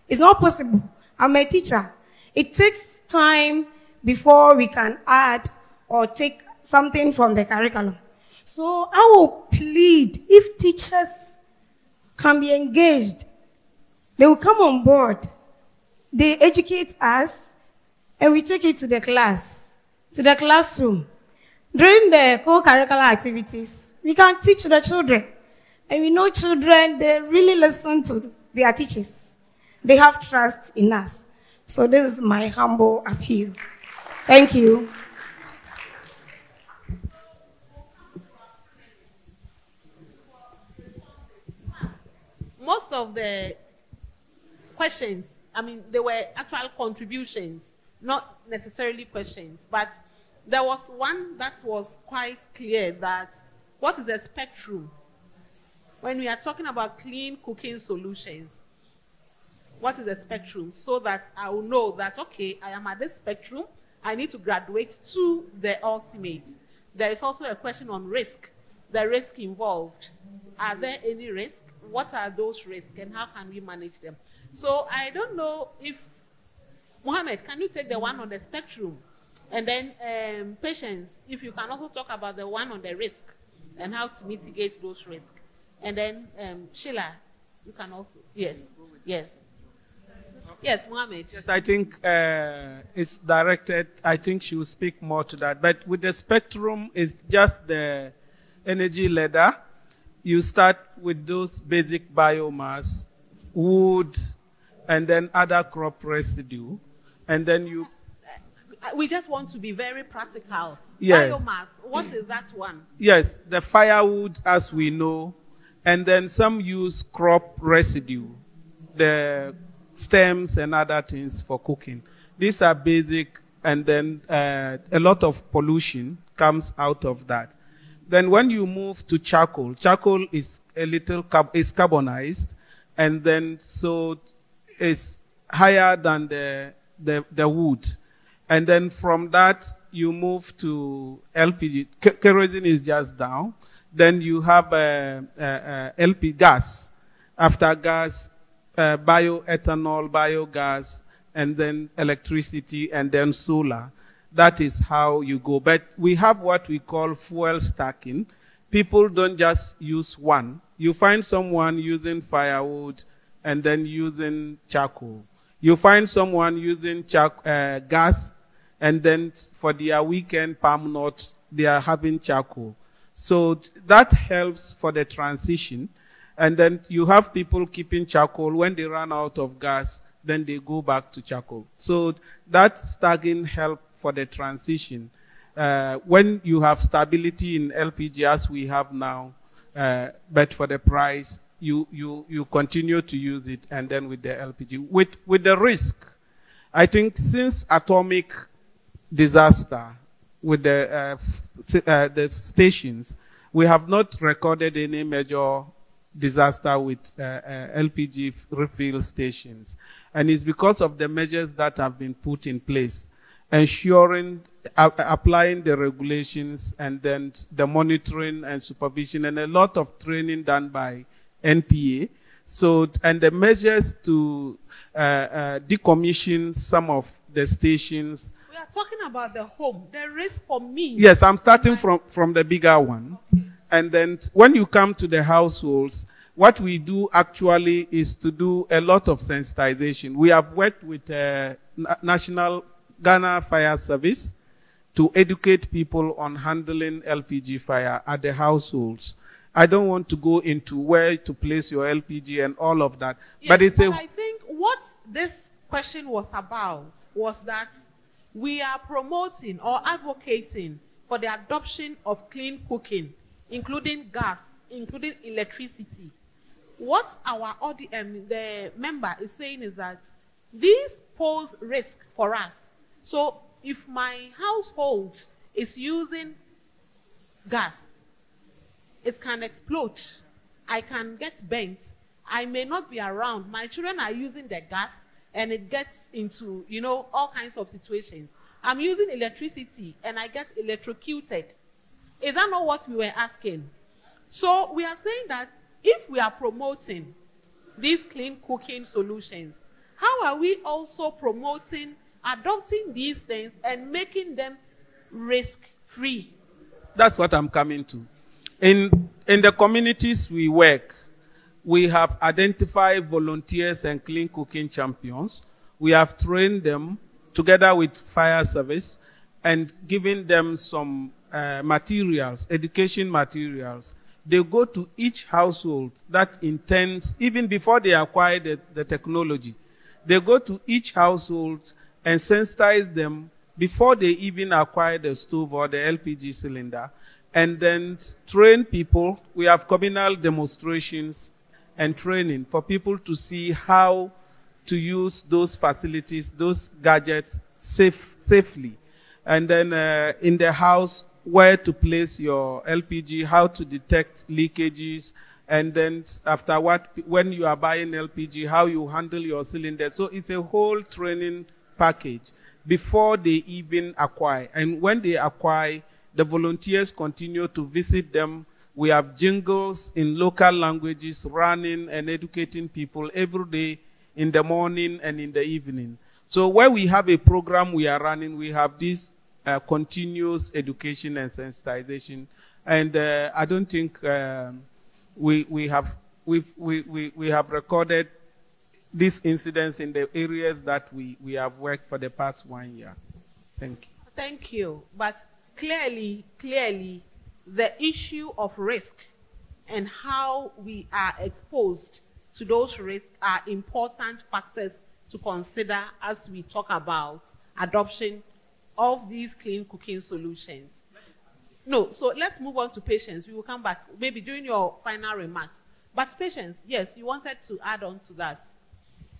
It's not possible. I'm a teacher. It takes time before we can add or take something from the curriculum. So I will plead, if teachers can be engaged, they will come on board. They educate us, and we take it to the class, to the classroom. During the co-curricular activities, we can teach the children. And we know children, they really listen to their teachers. They have trust in us. So this is my humble appeal. Thank you. Most of the questions, I mean, they were actual contributions, not necessarily questions, but there was one that was quite clear, that what is the spectrum? When we are talking about clean cooking solutions, what is the spectrum? So that I will know that, okay, I am at this spectrum, I need to graduate to the ultimate. There is also a question on risk, the risk involved. Are there any risks? What are those risks and how can we manage them? So I don't know if, Mohammed, can you take the one on the spectrum? And then Patience, if you can also talk about the one on the risk and how to mitigate those risks. And then Sheila, you can also, yes. Yes, Mohammed. Yes, I think it's directed, I think she will speak more to that. But with the spectrum, it's just the energy ladder. You start with those basic biomass, wood, and then other crop residue. And then you... We just want to be very practical. Yes. Biomass, what is that one? Yes, the firewood, as we know. And then some use crop residue, the stems and other things for cooking. These are basic, and then a lot of pollution comes out of that. Then when you move to charcoal, charcoal is a little is carbonized, and then so it's higher than the wood. And then from that, you move to LPG. Kerosene is just down. Then you have LP gas. After gas, bioethanol, biogas, and then electricity, and then solar. That is how you go. But we have what we call fuel stacking. People don't just use one. You find someone using firewood and then using charcoal. You find someone using gas, and then for their weekend palm nuts, they are having charcoal. So that helps for the transition. And then you have people keeping charcoal. When they run out of gas, then they go back to charcoal. So that stacking helps for the transition. When you have stability in LPG as we have now, but for the price, you continue to use it, and then with the LPG. With the risk, I think since atomic disaster with the stations, we have not recorded any major disaster with LPG refill stations. And it's because of the measures that have been put in place, ensuring, applying the regulations, and then the monitoring and supervision, and a lot of training done by NPA. So, and the measures to decommission some of the stations. We are talking about the home, the risk for me. Yes, I'm starting from the bigger one. Okay. And then when you come to the households, what we do actually is to do a lot of sensitization. We have worked with National Ghana Fire Service to educate people on handling LPG fire at the households. I don't want to go into where to place your LPG and all of that. Yes, but it's I think what this question was about was that we are promoting or advocating for the adoption of clean cooking, including gas, including electricity. What our the member is saying is that these pose risk for us. So if my household is using gas, it can explode. I can get burnt. I may not be around. My children are using the gas, and it gets into, you know, all kinds of situations. I'm using electricity, and I get electrocuted. Is that not what we were asking? So we are saying that if we are promoting these clean cooking solutions, how are we also promoting adopting these things and making them risk-free? That's what I'm coming to. In the communities we work, we have identified volunteers and clean cooking champions. We have trained them together with fire service and given them some materials, education materials. They go to each household that intends, even before they acquire the technology, they go to each household and sensitize them before they even acquire the stove or the LPG cylinder, and then train people. We have communal demonstrations and training for people to see how to use those facilities, those gadgets safely. And then in the house, where to place your LPG, how to detect leakages, and then after when you are buying LPG, how you handle your cylinder. So it's a whole training package before they even acquire. And when they acquire, the volunteers continue to visit them. We have jingles in local languages running and educating people every day in the morning and in the evening. So where we have a program we are running, we have this continuous education and sensitization. And I don't think we have recorded these incidents in the areas that we have worked for the past 1 year. Thank you. Thank you. But clearly, the issue of risk and how we are exposed to those risks are important factors to consider as we talk about adoption of these clean cooking solutions. No, so let's move on to Patience. We will come back maybe during your final remarks. But Patience, yes, you wanted to add on to that.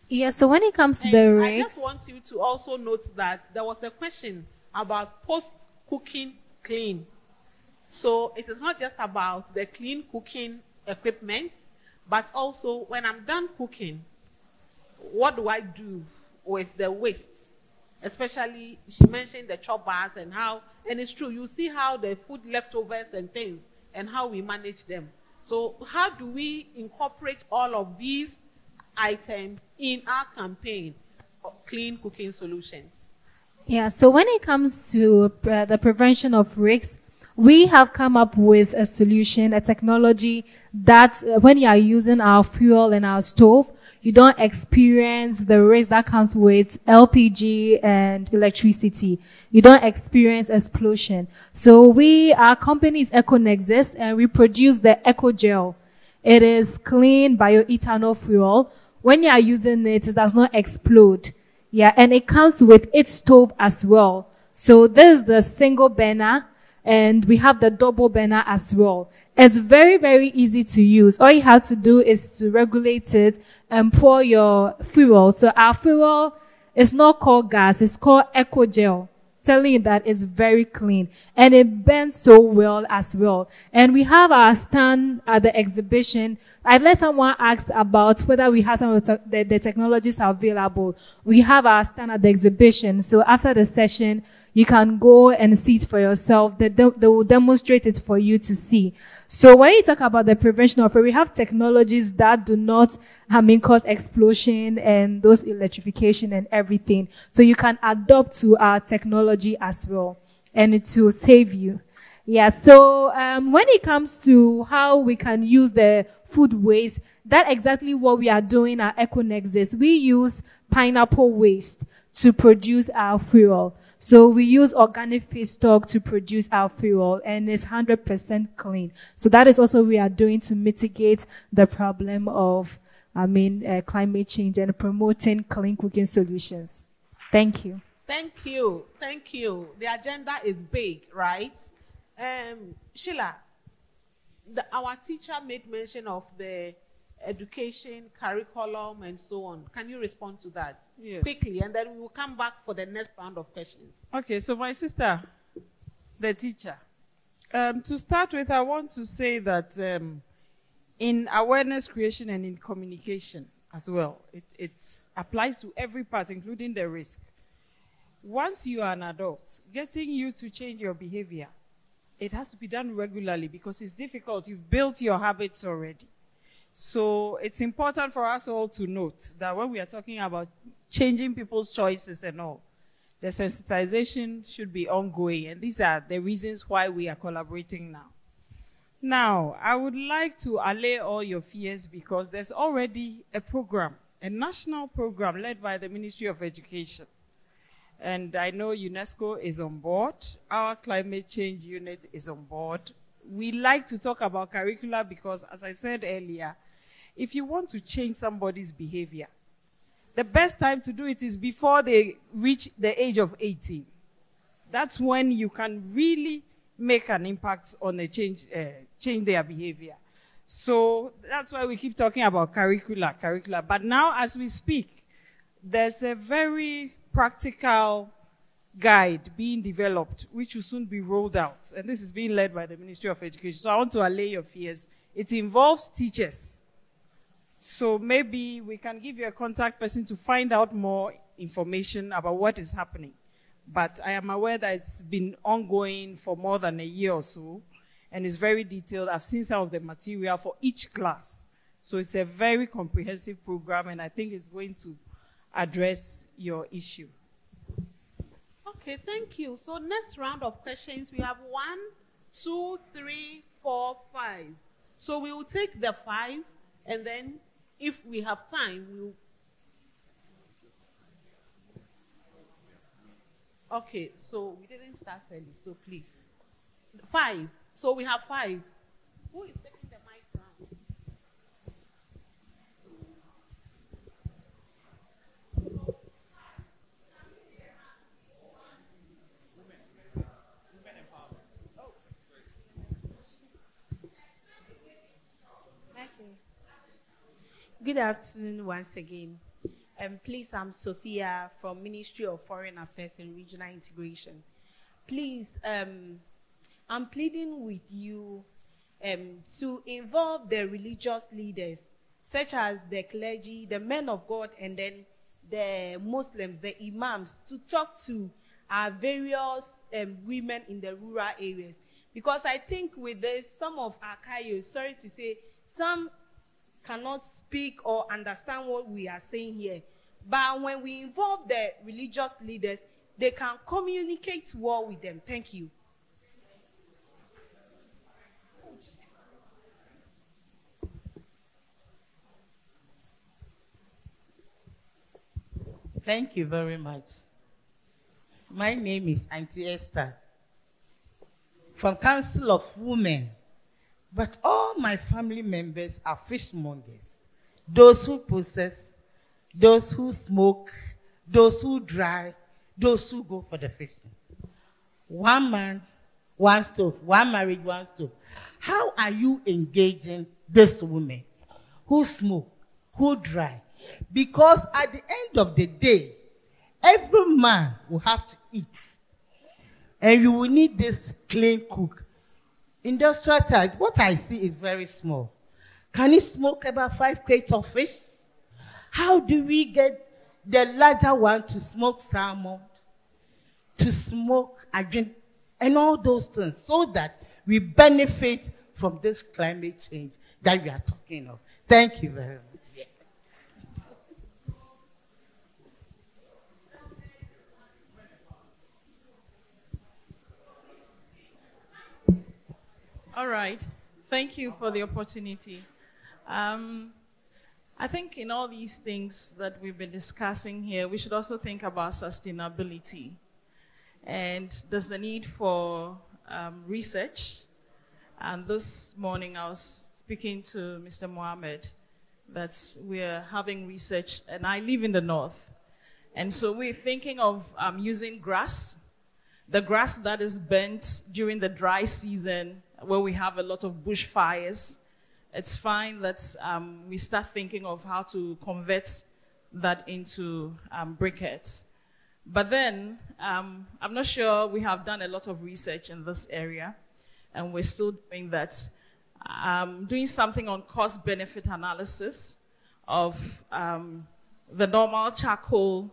Yeah, so when it comes to the risks, I just want you to also note that there was a question about post-cooking clean. So it is not just about the clean cooking equipment, but also when I'm done cooking, what do I do with the waste? Especially, she mentioned the chop bars and how, and it's true, you see how the food leftovers and things and how we manage them. So how do we incorporate all of these items in our campaign of clean cooking solutions? Yeah, so when it comes to the prevention of risks, we have come up with a solution, a technology that when you are using our fuel and our stove, you don't experience the risk that comes with LPG and electricity. You don't experience explosion. So our company is EcoNexus, and we produce the EcoGel. It is clean bioethanol fuel. When you are using it, it does not explode. Yeah, and it comes with its stove as well. So this is the single burner, and we have the double burner as well. It's very, very easy to use. All you have to do is to regulate it and pour your fuel. So our fuel is not called gas, it's called EcoGel, telling you that it's very clean. And it burns so well as well. And we have our stand at the exhibition. I'd let someone ask about whether we have some of the technologies available. We have our stand at the exhibition. So after the session, you can go and see it for yourself. They will demonstrate it for you to see. So when you talk about the prevention of it, we have technologies that do not, cause explosion and those electrification and everything. So you can adopt to our technology as well, and it will save you. Yeah, so when it comes to how we can use the food waste, that's exactly what we are doing at EcoNexus. We use pineapple waste to produce our fuel. So we use organic feedstock to produce our fuel, and it's 100% clean. So that is also what we are doing to mitigate the problem of, climate change and promoting clean cooking solutions. Thank you. Thank you. Thank you. The agenda is big, right? Sheila, our teacher made mention of the education, curriculum, and so on. Can you respond to that? Yes. Quickly, and then we will come back for the next round of questions. Okay, so my sister, the teacher. To start with, I want to say that in awareness creation and in communication as well, it applies to every part, including the risk. Once you are an adult, getting you to change your behavior, it has to be done regularly because it's difficult. You've built your habits already. So it's important for us all to note that when we are talking about changing people's choices and all, the sensitization should be ongoing. And these are the reasons why we are collaborating now. Now, I would like to allay all your fears because there's already a program, a national program led by the Ministry of Education. And I know UNESCO is on board. Our climate change unit is on board. We like to talk about curricula because, as I said earlier, if you want to change somebody's behavior, the best time to do it is before they reach the age of 18. That's when you can really make an impact on the change their behavior. So that's why we keep talking about curricula. But now, as we speak, there's a very practical guide being developed, which will soon be rolled out. And this is being led by the Ministry of Education. So I want to allay your fears. It involves teachers. So maybe we can give you a contact person to find out more information about what is happening. But I am aware that it's been ongoing for more than a year or so, and it's very detailed. I've seen some of the material for each class. So it's a very comprehensive program, and I think it's going to address your issue. Okay, thank you. So next round of questions, we have 1, 2, 3, 4, 5. So we will take the 5, and then if we have time, we'll... Okay, so we didn't start early, so please. 5. So we have 5. Who is taking the mic round? Good afternoon once again. Please, I'm Sophia from Ministry of Foreign Affairs and Regional Integration. Please, I'm pleading with you to involve the religious leaders, such as the clergy, the men of God, and then the Muslims, the imams, to talk to our various women in the rural areas. Because I think with this, some of our kayos, sorry to say, some cannot speak or understand what we are saying here. But when we involve the religious leaders, they can communicate well with them. Thank you. Thank you very much. My name is Auntie Esther from Council of Women. But all my family members are fishmongers. Those who process, those who smoke, those who dry, those who go for the fishing. One man, one stove, one marriage, one stove. How are you engaging this woman who smoke, who dry? Because at the end of the day, every man will have to eat. And you will need this clean cook. Industrial type, what I see is very small. Can he smoke about 5 crates of fish? How do we get the larger one to smoke salmon, to smoke again, and all those things, so that we benefit from this climate change that we are talking of? Thank you very much. All right. Thank you for the opportunity. I think in all these things that we've been discussing here, we should also think about sustainability. And there's a need for research. And this morning I was speaking to Mr. Mohammed that we're having research, and I live in the north. And so we're thinking of using grass, the grass that is burnt during the dry season, where we have a lot of bushfires. It's fine that we start thinking of how to convert that into briquettes. But then, I'm not sure we have done a lot of research in this area, and we're still doing that. Doing something on cost-benefit analysis of the normal charcoal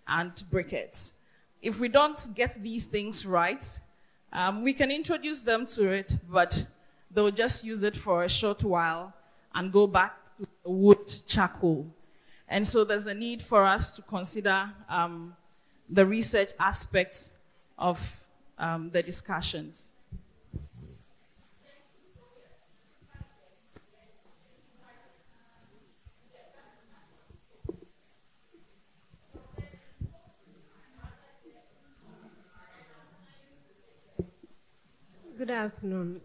and briquettes. If we don't get these things right, we can introduce them to it, but they'll just use it for a short while and go back to the wood charcoal. And so there's a need for us to consider the research aspect of the discussions. Good afternoon.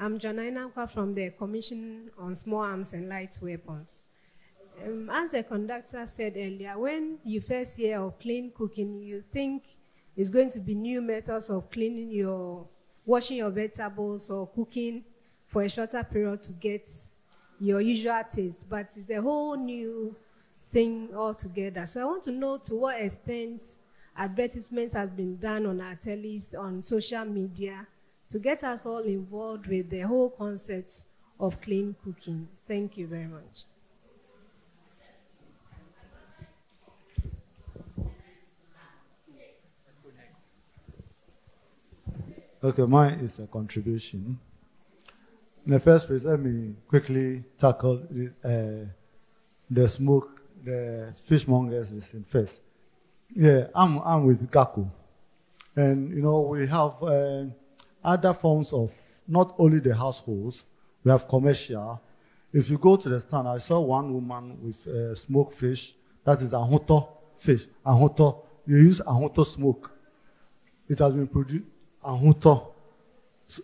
I'm Jonaina Kwa from the Commission on Small Arms and Light Weapons. As the conductor said earlier, when you first hear of clean cooking, you think it's going to be new methods of washing your vegetables or cooking for a shorter period to get your usual taste, but it's a whole new thing altogether. So I want to know to what extent advertisements have been done on our tellies, on social media, to get us all involved with the whole concept of clean cooking. Thank you very much. Okay, mine is a contribution. In the first place, let me quickly tackle the smoke, the fishmongers is in first. Yeah, I'm with Gaku. And, you know, we have other forms of not only the households, we have commercial. If you go to the stand, I saw one woman with smoked fish. That is ahoto fish. Ahoto. You use ahoto smoke. It has been produced ahoto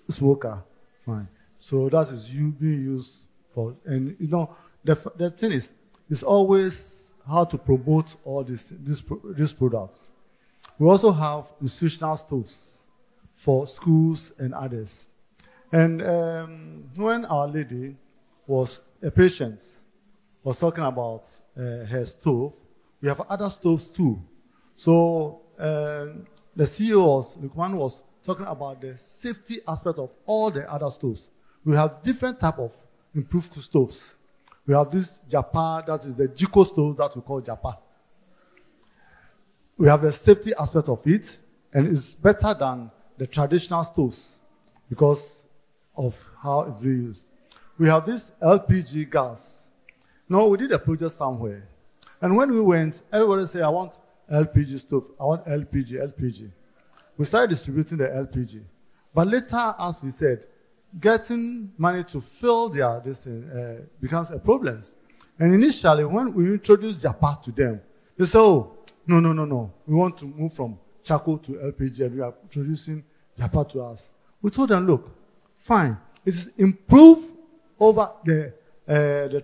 smoker. Fine. So that is being used for, and you know, the thing is, it's always how to promote all these products. We also have institutional stoves for schools and others. And when Our Lady was a patient, was talking about her stove, we have other stoves too. So the CEO was talking about the safety aspect of all the other stoves. We have different type of improved stoves. We have this Japa, that is the Jiko stove that we call Japa. We have the safety aspect of it, and it's better than the traditional stoves because of how it's being used. We have this LPG gas No, we did a project somewhere. And when we went, everybody said, I want LPG stove. I want LPG. We started distributing the LPG. But later, as we said, getting money to fill this thing becomes a problem. And initially, when we introduced Japa to them, they said, oh, no. We want to move from charcoal to LPG, and we are introducing Japa to us. We told them, look, fine. It is improved over the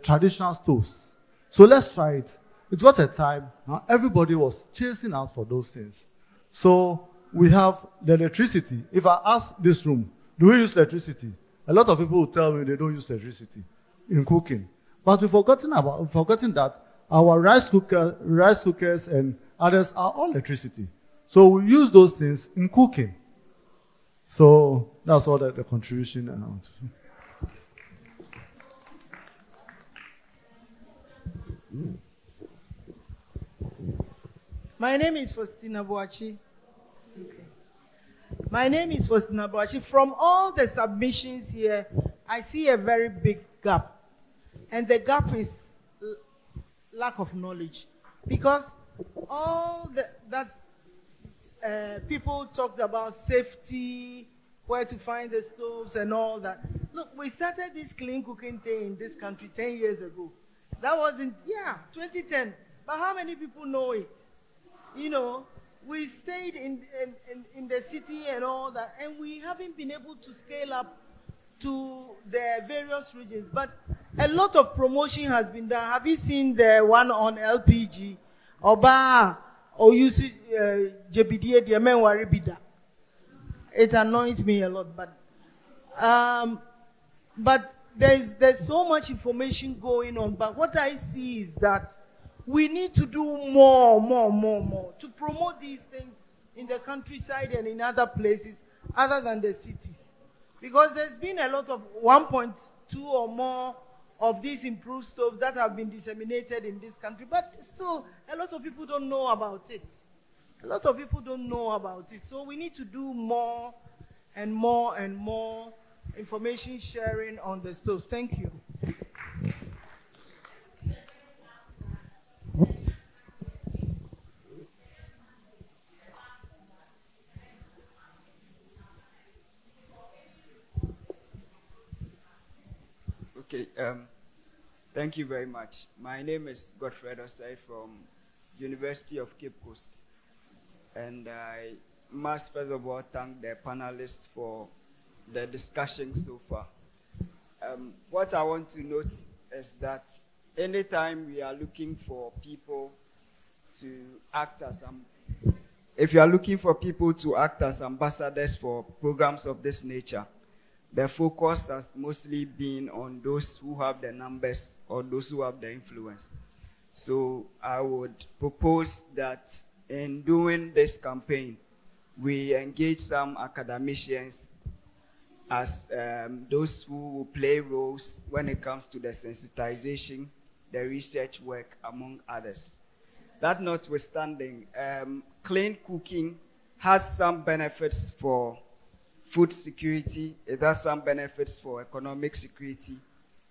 traditional stoves. So let's try it. It got a time. Now everybody was chasing out for those things. So we have the electricity. If I ask this room, do we use electricity? A lot of people will tell me they don't use electricity in cooking. But we've forgotten that our rice cookers and others are all electricity. So we use those things in cooking. So that's all the contribution I want to do. My name is Faustina Boachi. Okay. My name is Faustina Boachi. From all the submissions here, I see a very big gap. And the gap is lack of knowledge. Because all that people talked about safety, where to find the stoves and all that. Look, we started this clean cooking thing in this country 10 years ago. That wasn't, 2010. But how many people know it? You know, we stayed in the city and all that, and we haven't been able to scale up to the various regions. But a lot of promotion has been done. Have you seen the one on LPG? Oba, or you see JBDA, the Amenwari Bida? It annoys me a lot, but there's so much information going on. But what I see is that we need to do more to promote these things in the countryside and in other places other than the cities. Because there's been a lot of 1.2 or more of these improved stoves that have been disseminated in this country, but still a lot of people don't know about it. A lot of people don't know about it. So we need to do more and more information sharing on the stoves. Thank you. Okay, thank you very much. My name is Godfred Osei from University of Cape Coast. And I must first of all thank the panelists for the discussion so far. What I want to note is that anytime we are looking for people to act as if you are looking for people to act as ambassadors for programs of this nature, the focus has mostly been on those who have the numbers or those who have the influence. So I would propose that in doing this campaign, we engage some academicians as those who will play roles when it comes to the sensitization, the research work, among others. That notwithstanding, clean cooking has some benefits for food security, it has some benefits for economic security,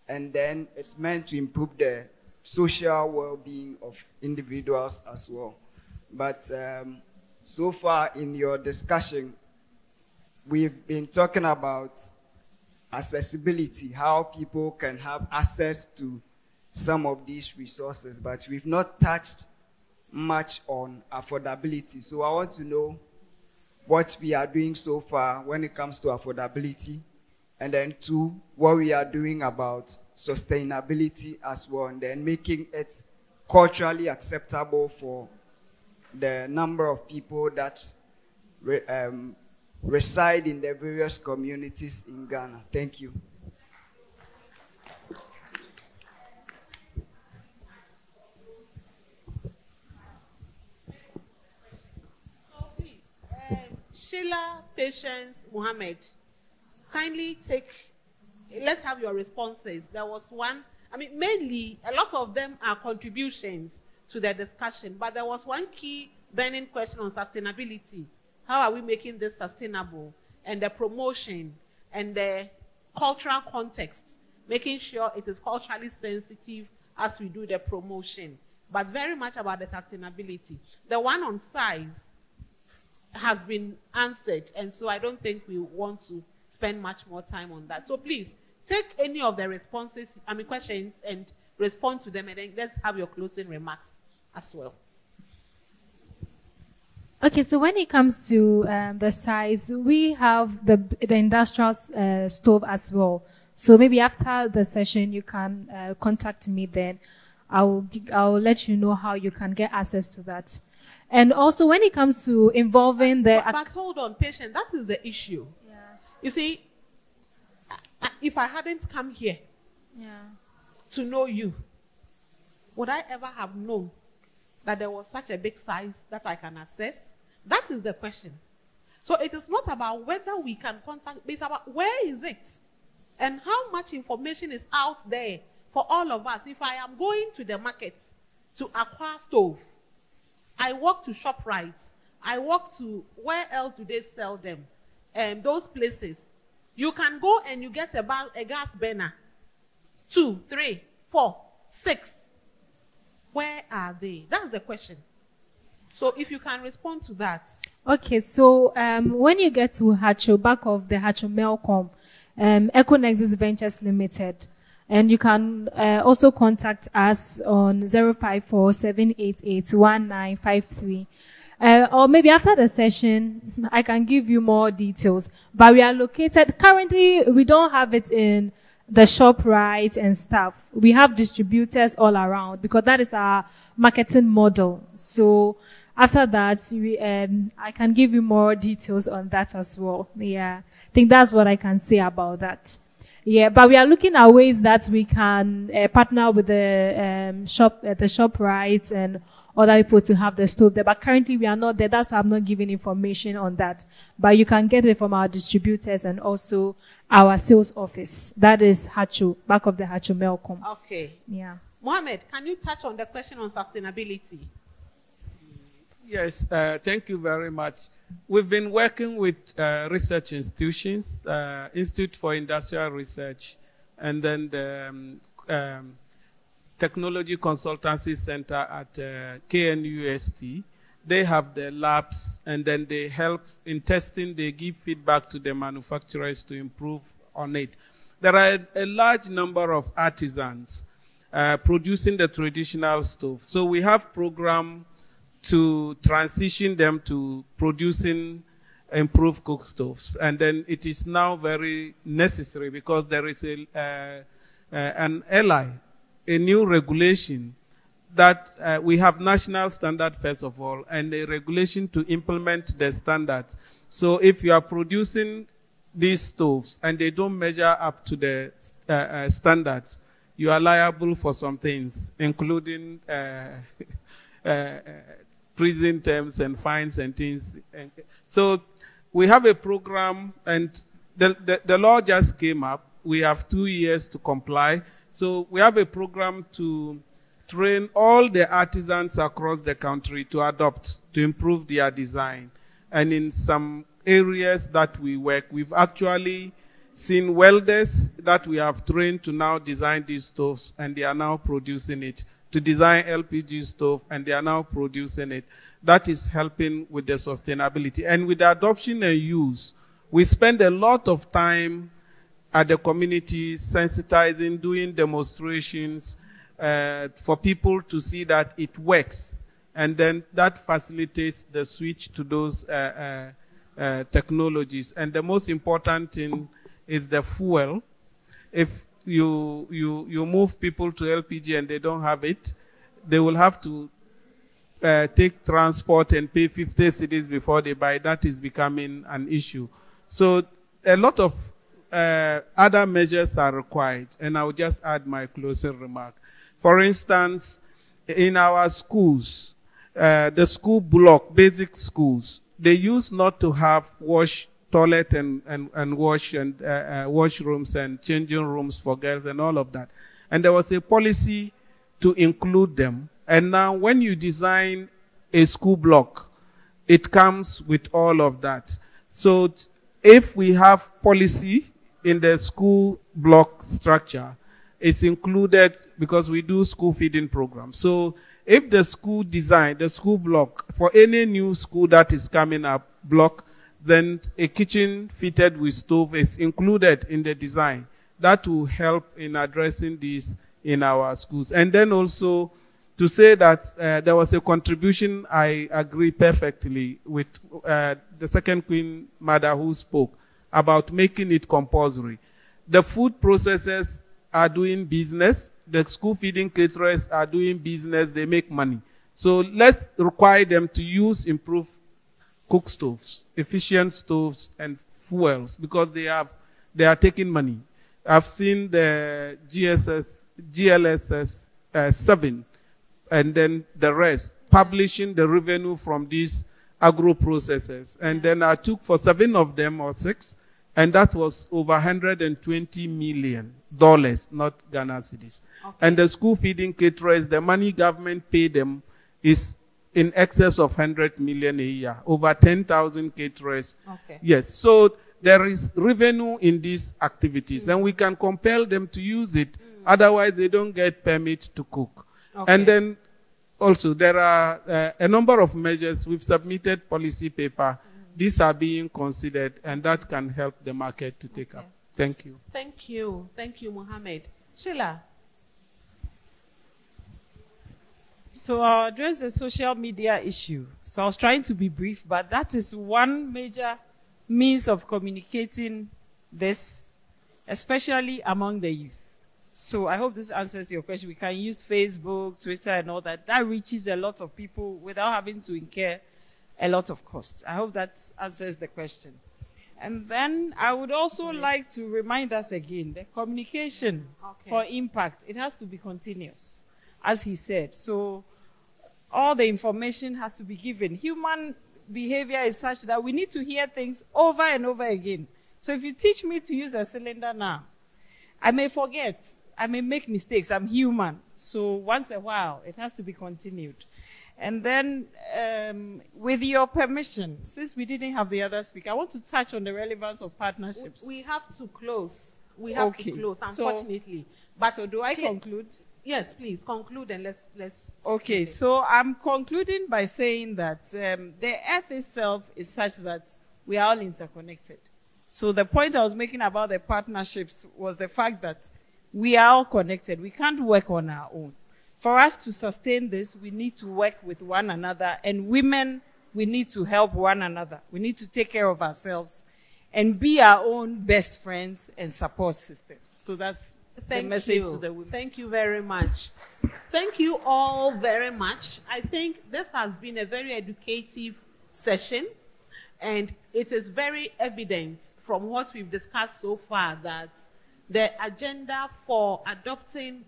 and then it's meant to improve the social well-being of individuals as well. But so far in your discussion, we've been talking about accessibility, how people can have access to some of these resources, but we've not touched much on affordability. So I want to know what we are doing so far when it comes to affordability, and then two, what we are doing about sustainability as well, and then making it culturally acceptable for the number of people that reside in the various communities in Ghana. Thank you. Sheila Patience Muhammad, kindly let's have your responses. There was one, mainly a lot of them are contributions to the discussion, but there was one key burning question on sustainability. How are we making this sustainable? And the promotion and the cultural context, making sure it is culturally sensitive as we do the promotion, but very much about the sustainability. The one on size has been answered, and so I don't think we want to spend much more time on that. So please, take any of the questions and respond to them, and then let's have your closing remarks as well. Okay, so when it comes to the size, we have the industrial stove as well. So maybe after the session, you can contact me then. I'll let you know how you can get access to that. And also when it comes to involving the... But hold on, patient, that is the issue. Yeah. You see, if I hadn't come here to know you, would I ever have known that there was such a big size that I can access? That is the question. So it is not about whether we can contact, it's about where is it? And how much information is out there for all of us. If I am going to the market to acquire stove, I walk to ShopRite, I walk to where else do they sell them? Those places. You can go and you get a gas burner. 2, 3, 4, 6. Where are they? That's the question. So if you can respond to that. Okay, so when you get to Hacho, back of the Hacho Melcom, EcoNexus Ventures Limited, and you can also contact us on 054-788-1953. Or maybe after the session, I can give you more details. But we are located, currently we don't have it in the ShopRite and stuff. We have distributors all around because that is our marketing model. So after that, I can give you more details on that as well. Yeah, I think that's what I can say about that. Yeah, but we are looking at ways that we can partner with the ShopRite and other people to have the stove there. But currently we are not there. That's why I'm not giving information on that. But you can get it from our distributors and also our sales office. That is Hacho, back of the Hacho Melcom. Okay. Yeah. Mohammed, can you touch on the question on sustainability? Yes, thank you very much. We've been working with research institutions, Institute for Industrial Research, and then the Technology Consultancy Center at KNUST. They have the labs, and then they help in testing. They give feedback to the manufacturers to improve on it. There are a large number of artisans producing the traditional stove. So we have program to transition them to producing improved cook stoves. And then it is now very necessary because there is an ally, a new regulation that we have national standard first of all, and a regulation to implement the standard. So if you are producing these stoves and they don't measure up to the standards, you are liable for some things, including prison terms and fines and things. So we have a program, and the law just came up. We have 2 years to comply. So we have a program to train all the artisans across the country to adopt, to improve their design. And in some areas that we work, we've actually seen welders that we have trained to now design these stoves, and they are now producing it, to design LPG stove, and they are now producing it. That is helping with the sustainability. And with the adoption and use, we spend a lot of time at the community sensitizing, doing demonstrations for people to see that it works. And then that facilitates the switch to those technologies. And the most important thing is the fuel. If you move people to LPG and they don't have it, they will have to take transport and pay 50 cedis before they buy. That is becoming an issue. So a lot of other measures are required, and I will just add my closing remark. For instance, in our schools, the school block, basic schools, they used not to have toilet and wash and washrooms and changing rooms for girls and all of that. And there was a policy to include them. And now when you design a school block, it comes with all of that. So if we have policy in the school block structure, it's included because we do school feeding programs. So if the school design, the school block, for any new school that is coming up, block, then a kitchen fitted with stove is included in the design. That will help in addressing this in our schools. And then also to say that there was a contribution, I agree perfectly with the second Queen Mother who spoke about making it compulsory. The food processors are doing business. The school feeding caterers are doing business. They make money. So let's require them to use improved cook stoves, efficient stoves, and fuels, because they are taking money. I've seen the GLSS 7, and then the rest, publishing the revenue from these agro processors. And then I took for 7 of them or 6, and that was over $120 million, not Ghana cedis. Okay. And the school feeding caterers, the money government paid them is in excess of 100 million a year, over 10,000 caterers. Okay. Yes, so there is revenue in these activities, and we can compel them to use it. Otherwise, they don't get permit to cook. Okay. And then also there are a number of measures. We've submitted policy paper. These are being considered, and that can help the market to take up. Thank you. Thank you. Thank you, Mohammed. Sheila. So I'll address the social media issue. So I was trying to be brief, but that is one major means of communicating this, especially among the youth. So I hope this answers your question. We can use Facebook, Twitter, and all that. That reaches a lot of people without having to incur a lot of costs. I hope that answers the question. And then I would also like to remind us again, the communication for impact, it has to be continuous, as he said. So all the information has to be given. Human behavior is such that we need to hear things over and over again. So if you teach me to use a cylinder now, I may forget, I may make mistakes, I'm human. So once a while, it has to be continued. And then, with your permission, since we didn't have the other speaker, I want to touch on the relevance of partnerships. We have to close. We have to close, unfortunately. So do I conclude? Yes, please, conclude and let's... Okay, so I'm concluding by saying that the earth itself is such that we are all interconnected. So the point I was making about the partnerships was the fact that we are all connected. We can't work on our own. For us to sustain this, we need to work with one another. And women, we need to help one another. We need to take care of ourselves and be our own best friends and support systems. So that's the message to the women. Thank you very much. Thank you all very much. I think this has been a very educative session. And it is very evident from what we've discussed so far that the agenda for adopting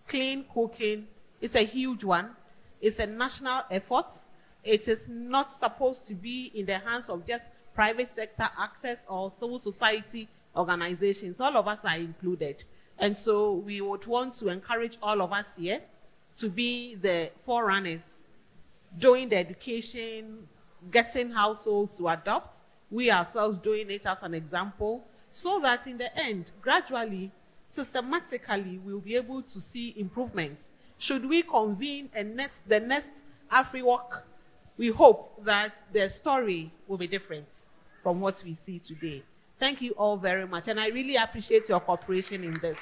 clean cooking is a huge one. It's a national effort. It is not supposed to be in the hands of just private sector actors or civil society organizations. All of us are included. And so we would want to encourage all of us here to be the forerunners, doing the education, getting households to adopt, we ourselves doing it as an example, so that in the end, gradually, systematically, we'll be able to see improvements. Should we convene the next AFRIWOCC, we hope that the story will be different from what we see today. Thank you all very much, and I really appreciate your cooperation in this.